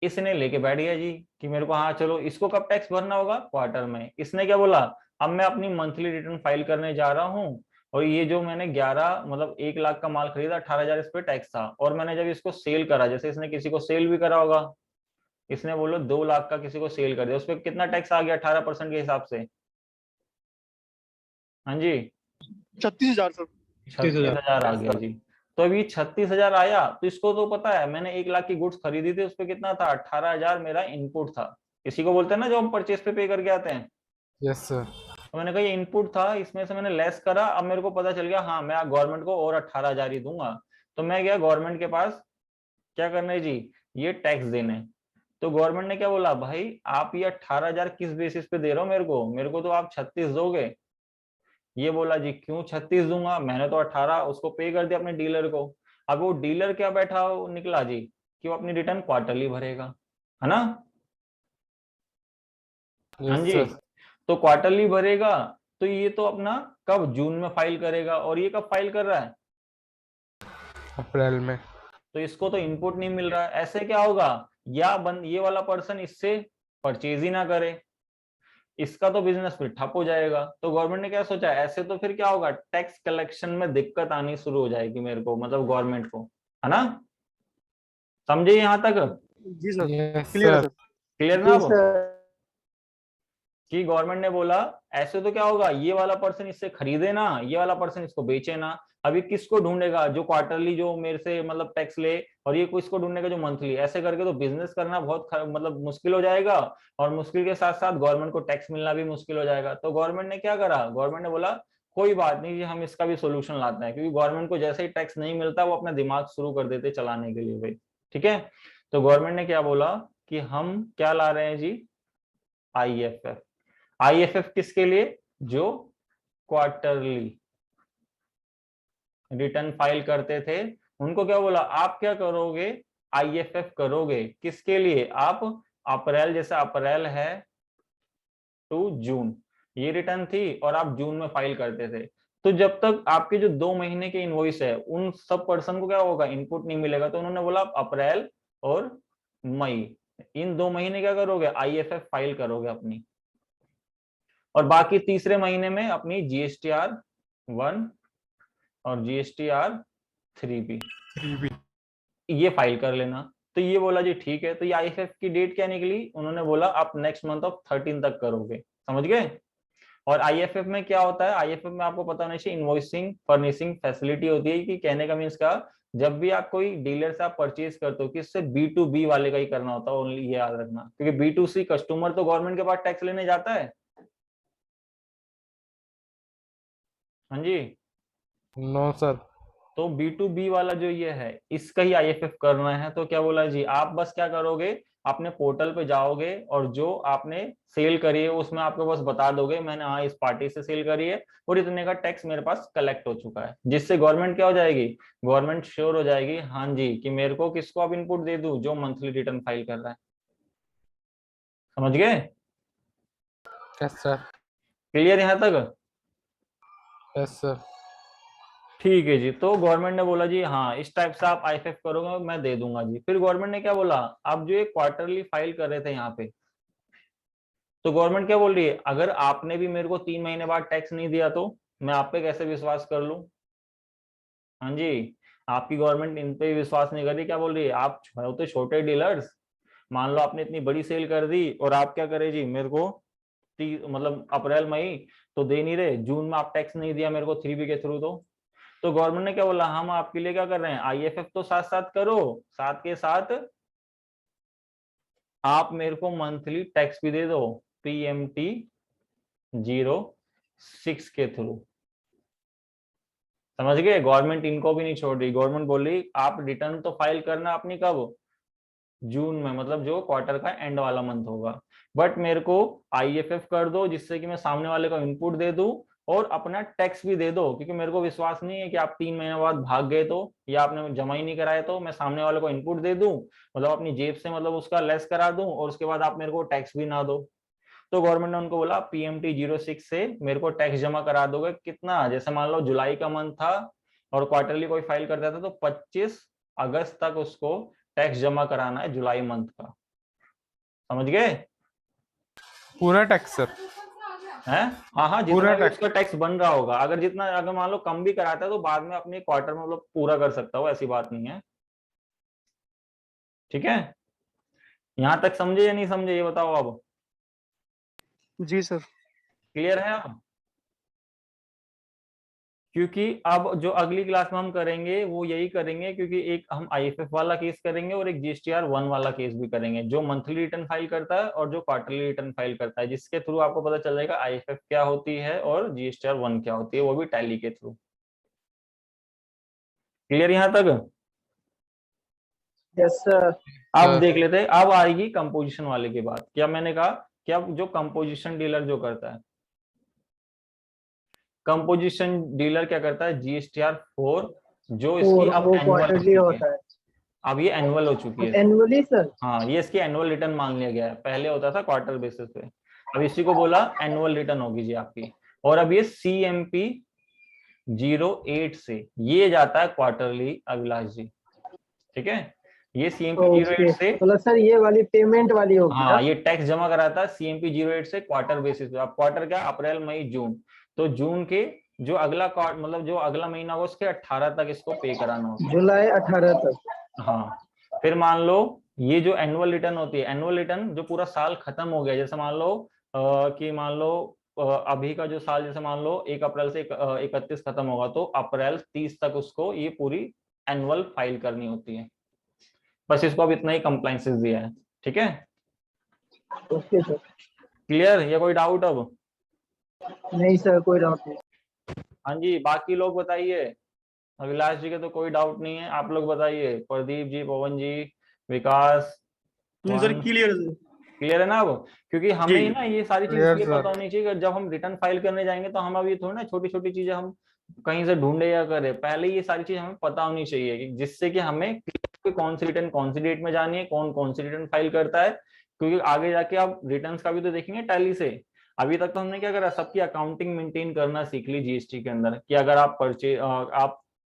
इसने लेके बैठ गया जी कि मेरे को, हाँ चलो इसको कब टैक्स भरना होगा? क्वार्टर में। इसने क्या बोला? अब मैं अपनी मंथली रिटर्न फाइल करने जा रहा हूँ, और ये जो मैंने 11 मतलब 1 लाख का माल खरीदा, 18,000 इस पे टैक्स था, और मैंने जब इसको सेल करा, जैसे इसने किसी को सेल भी करा होगा, इसने बोलो 2 लाख का किसी को सेल कर दिया, उस पर कितना टैक्स आ गया 18% के हिसाब से? हाँ जी, 36,000 सर। 36,000 आ गया जी। तो अभी 36,000 आया, तो इसको तो पता है मैंने 1 लाख की गुड्स खरीदी थी, उस पर कितना था? 18,000 मेरा इनपुट था। इसी को बोलते हैं ना जो हम परचेज पे करके आते हैं। Yes sir. तो मैंने कहा ये इनपुट था, इसमें से मैंने लेस करा, अब मेरे को पता चल गया हाँ मैं गवर्नमेंट को और 18,000 ही दूंगा। तो मैं गया गवर्नमेंट के पास, क्या करना है जी? ये टैक्स देने। तो गवर्नमेंट ने क्या बोला? भाई आप ये 18,000 किस बेसिस पे दे रहे हो मेरे को तो आप 36 दोगे। ये बोला जी क्यों 36 दूंगा, मैंने तो 18 उसको पे कर दिया अपने डीलर को। अब वो डीलर क्या बैठा हो निकला जी कि वो अपनी रिटर्न क्वार्टरली भरेगा, है ना? हाँ यस जी, सर। तो क्वार्टरली भरेगा, तो ये तो अपना कब? जून में फाइल करेगा, और ये कब फाइल कर रहा है? अप्रैल में। तो इसको तो इनपुट नहीं मिल रहा है। ऐसे क्या होगा? या ये वाला पर्सन इससे परचेज ही ना करे, इसका तो बिजनेस फिर ठप हो जाएगा। तो गवर्नमेंट ने क्या सोचा? ऐसे तो फिर क्या होगा? टैक्स कलेक्शन में दिक्कत आनी शुरू हो जाएगी मेरे को, मतलब गवर्नमेंट को, है ना? समझे यहां तक? जी सर, यस क्लियर है सर। सर। क्लियर ना? जी अब सर। कि गवर्नमेंट ने बोला ऐसे तो क्या होगा? ये वाला पर्सन इससे खरीदे ना, ये वाला पर्सन इसको बेचे ना। अभी किसको ढूंढेगा? जो क्वार्टरली जो मेरे से मतलब टैक्स ले, और ये किसको ढूंढेगा? जो मंथली। ऐसे करके तो बिजनेस करना बहुत मतलब मुश्किल हो जाएगा, और मुश्किल के साथ साथ गवर्नमेंट को टैक्स मिलना भी मुश्किल हो जाएगा। तो गवर्नमेंट ने क्या करा? गवर्नमेंट ने बोला कोई बात नहीं जी, हम इसका भी सोल्यूशन लाते हैं, क्योंकि गवर्नमेंट को जैसे ही टैक्स नहीं मिलता वो अपना दिमाग शुरू कर देते चलाने के लिए भाई। ठीक है, तो गवर्नमेंट ने क्या बोला कि हम क्या ला रहे हैं जी? IFF। IFF किसके लिए? जो क्वार्टरली रिटर्न फाइल करते थे, उनको क्या बोला? आप क्या करोगे? IFF करोगे। किसके लिए? आप अप्रैल, जैसे अप्रैल है टू जून, ये रिटर्न थी और आप जून में फाइल करते थे। तो जब तक आपके जो 2 महीने के इनवॉइस है, उन सब पर्सन को क्या होगा? इनपुट नहीं मिलेगा। तो उन्होंने बोला आप अप्रैल और मई, इन 2 महीने क्या करोगे? IFF फाइल करोगे अपनी, और बाकी तीसरे महीने में अपनी GSTR-1 और GSTR-3B ये फाइल कर लेना। तो ये बोला जी ठीक है। तो ये IFF की डेट क्या निकली? उन्होंने बोला आप नेक्स्ट मंथ ऑफ 13 तक करोगे। समझ गए? और IFF में क्या होता है? IFF में आपको पता होना चाहिए इनवॉइसिंग फर्निशिंग फैसिलिटी होती है। कि कहने का मीन्स का, जब भी आप कोई डीलर से आप परचेज करते हो, किससे? B2B वाले का ही करना होता है, ओनली ये याद रखना, क्योंकि B2C कस्टमर तो गवर्नमेंट के पास टैक्स लेने जाता है। हाँ जी, नो सर। तो B2B वाला जो ये है, इसका ही IFF करना है। तो क्या बोला जी? आप बस क्या करोगे? अपने पोर्टल पे जाओगे, और जो आपने सेल करी है उसमें आपको बस बता दोगे मैंने हाँ इस पार्टी से सेल करी है, और इतने का टैक्स मेरे पास कलेक्ट हो चुका है। जिससे गवर्नमेंट क्या हो जाएगी? गवर्नमेंट श्योर हो जाएगी हाँ जी कि मेरे को किसको अब इनपुट दे दूं? जो मंथली रिटर्न फाइल कर रहा है। समझ गए? Yes sir. क्लियर यहां तक? Yes sir. ठीक है जी। तो गवर्नमेंट ने बोला जी हाँ इस टाइप से आप IFF करोगे मैं दे दूंगा जी। फिर गवर्नमेंट ने क्या बोला? आप जो ये क्वार्टरली फाइल कर रहे थे यहाँ पे, तो गवर्नमेंट क्या बोल रही है? अगर आपने भी मेरे को 3 महीने बाद टैक्स नहीं दिया तो मैं आप पे कैसे विश्वास कर लूं? हाँ जी, आपकी गवर्नमेंट इन पे विश्वास नहीं कर रही। क्या बोल रही है? आप होते छोटे डीलर्स, मान लो आपने इतनी बड़ी सेल कर दी, और आप क्या करे जी? मेरे को मतलब अप्रैल मई तो दे नहीं रहे, जून में आप टैक्स नहीं दिया मेरे को 3B के थ्रू। तो गवर्नमेंट ने क्या बोला? हम आपके लिए क्या कर रहे हैं? IFF तो साथ साथ करो, साथ के साथ आप मेरे को मंथली टैक्स भी दे दो PMT-06 के थ्रू। समझ गए? गवर्नमेंट इनको भी नहीं छोड़ रही। गवर्नमेंट बोल रही आप रिटर्न तो फाइल करना अपनी कब? जून में, मतलब जो क्वार्टर का एंड वाला मंथ होगा। बट मेरे को IFF कर दो जिससे कि मैं सामने वाले को इनपुट दे दूं और अपना टैक्स भी दे दो, क्योंकि मेरे को विश्वास नहीं है कि आप 3 महीने बाद भाग गए तो, या आपने जमा ही नहीं कराया तो मैं सामने वाले को इनपुट दे दूं, मतलब अपनी जेब से मतलब उसका लेस करा दूं और उसके बाद आप मेरे को टैक्स भी ना दो। तो गवर्नमेंट ने उनको बोला PMT 06 से मेरे को टैक्स जमा करा दोगे कितना, जैसे मान लो जुलाई का मंथ था और क्वार्टरली कोई फाइल करता था तो 25 अगस्त तक उसको टैक्स जमा कराना है जुलाई मंथ का। समझ गए? पूरा टैक्स सर? है हाँ हाँ, पूरा जितना भी उसका टैक्स बन रहा होगा, अगर जितना अगर मान लो कम भी कराता है तो बाद में अपने क्वार्टर में मतलब पूरा कर सकता हो, ऐसी बात नहीं है। ठीक है, यहां तक समझे या नहीं समझे ये बताओ अब? जी सर। क्लियर है अब? क्योंकि अब जो अगली क्लास में हम करेंगे वो यही करेंगे, क्योंकि एक हम IFF वाला केस करेंगे और एक GSTR 1 वाला केस भी करेंगे, जो मंथली रिटर्न फाइल करता है और जो क्वार्टरली रिटर्न फाइल करता है, जिसके थ्रू आपको पता चल जाएगा IFF क्या होती है और GSTR 1 क्या होती है, वो भी टैली के थ्रू। क्लियर यहां तक? Yes sir. अब देख लेते हैं, अब आएगी कंपोजिशन वाले की बात। क्या मैंने कहा कि अब जो कंपोजिशन डीलर जो करता है, कंपोजिशन डीलर क्या करता है, GSTR 4 जो इसकी अब वो एनुअल क्वार्टरली होता है। अब ये एनुअल हो चुकी है। Annually sir? हाँ, ये इसकी एनुअल रिटर्न मान लिया गया है, पहले होता था क्वार्टर बेसिस पे, अब इसी को बोला एनुअल रिटर्न होगी जी आपकी। और अब ये CMP 08 से ये जाता है क्वार्टरली, अभिलाष जी। ठीक है, ये CMP 08 से, मतलब सर ये वाली पेमेंट वाली होगी ना? हाँ ये टैक्स जमा कराता है CMP 08 से क्वार्टर बेसिस पे। अब क्वार्टर क्या, अप्रैल मई जून, तो जून के जो अगला क्वार्टर मतलब जो अगला महीना होगा उसके 18 तक इसको पे कराना होता है। जुलाई 18 तक। हाँ, फिर मान लो ये जो एनुअल रिटर्न होती है, एनुअल रिटर्न जो पूरा साल खत्म हो गया, जैसे मान लो कि मान लो अभी का जो साल, जैसे मान लो 1 अप्रैल से 31 खत्म होगा, तो अप्रैल 30 तक उसको ये पूरी एनुअल फाइल करनी होती है। बस इसको अब इतना ही कंप्लाइंसेस दिया है। ठीक है, ओके सर। क्लियर? या कोई डाउट अब? नहीं सर, कोई डाउट नहीं। हाँ जी, बाकी लोग बताइए। अभिलाष जी के तो कोई डाउट नहीं है, आप लोग बताइए, प्रदीप जी, पवन जी, विकास। नहीं सर, क्लियर है सर। क्लियर है ना अब? क्योंकि हमें ही ना ये सारी चीज Clear, इसलिए sir. पता होनी चाहिए कि जब हम रिटर्न फाइल करने जाएंगे तो हम अब ये थोड़ी ना छोटी छोटी चीजें हम कहीं से ढूंढे या करें, पहले ये सारी चीज हमें पता होनी चाहिए कि जिससे कि हमें कौन सी रिटर्न कौन सी डेट में जानी है, कौन कौन सी रिटर्न फाइल करता है, क्योंकि आगे जाके आप रिटर्न्स का भी तो देखेंगे टैली से। अभी तक तो हमने क्या करा, सबकी अकाउंटिंग मेंटेन करना सीख ली GST के अंदर, कि अगर आप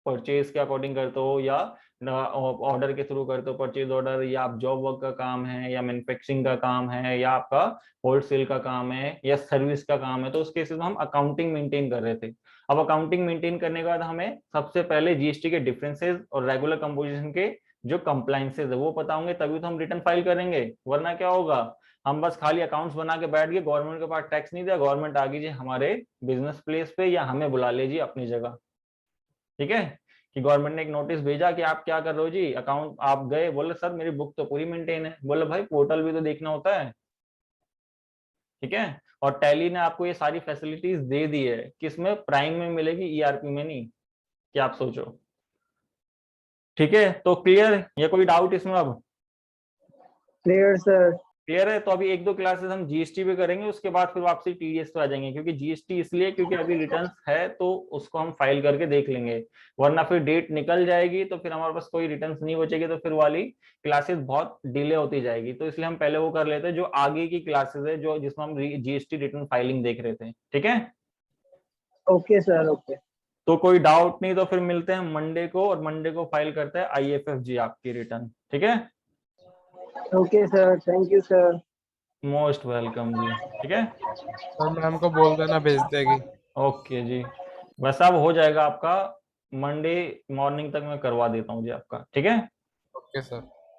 परचेज के अकॉर्डिंग करते हो या ऑर्डर के थ्रू करते हो, परचेज ऑर्डर, या आप जॉब वर्क का काम है या मैन्युफैक्चरिंग का काम है या आपका होलसेल का काम है या सर्विस का काम है, तो उस केसेस में हम अकाउंटिंग मेंटेन कर रहे थे। अब अकाउंटिंग मेंटेन करने के बाद हमें सबसे पहले GST के डिफरेंसेस और रेगुलर कंपोजिशन के जो कंप्लायंसेस है वो पता होंगे, तभी तो हम रिटर्न फाइल करेंगे। वरना क्या होगा, हम बस खाली अकाउंट्स बना के बैठ गए, गवर्नमेंट के पास टैक्स नहीं दिया, गवर्नमेंट आ गई जी हमारे बिजनेस प्लेस पे या हमें बुला ले जी अपनी जगह। ठीक है, कि गवर्नमेंट ने एक नोटिस भेजा कि आप क्या कर रहे हो जी, अकाउंट, आप गए, बोले सर मेरी बुक तो पूरी मेंटेन है, बोले भाई पोर्टल भी तो देखना होता है। ठीक है, और टैली ने आपको ये सारी फैसिलिटीज दे दी है, किसमें, प्राइम में मिलेगी, ERP में नहीं। क्या आप सोचो? ठीक है, तो क्लियर? या कोई डाउट इसमें अब? Clear sir. क्लियर है? तो अभी 1-2 क्लासेस हम GST पे करेंगे, उसके बाद फिर वापसी TDS पे आ जाएंगे, क्योंकि GST इसलिए क्योंकि अभी रिटर्न्स है तो उसको हम फाइल करके देख लेंगे, वरना फिर डेट निकल जाएगी तो फिर हमारे पास कोई रिटर्न्स नहीं बचेगी, तो फिर वाली क्लासेस बहुत डिले होती जाएगी। तो इसलिए हम पहले वो कर लेते हैं जो आगे की क्लासेस है, जो जिसमें हम GST रिटर्न फाइलिंग देख रहे थे। ठीक है, ओके सर, ओके। तो कोई डाउट नहीं, तो फिर मिलते हैं मंडे को, और मंडे को फाइल करते हैं IFFG आपकी रिटर्न। ठीक है, okay sir, thank you sir. Most welcome जी। ठीक है, सर मैम को बोल देना भेज देगी। ओके जी, वैसा अब हो जाएगा आपका, मंडे मॉर्निंग तक मैं करवा देता हूँ जी आपका। ठीक है, ओके सर।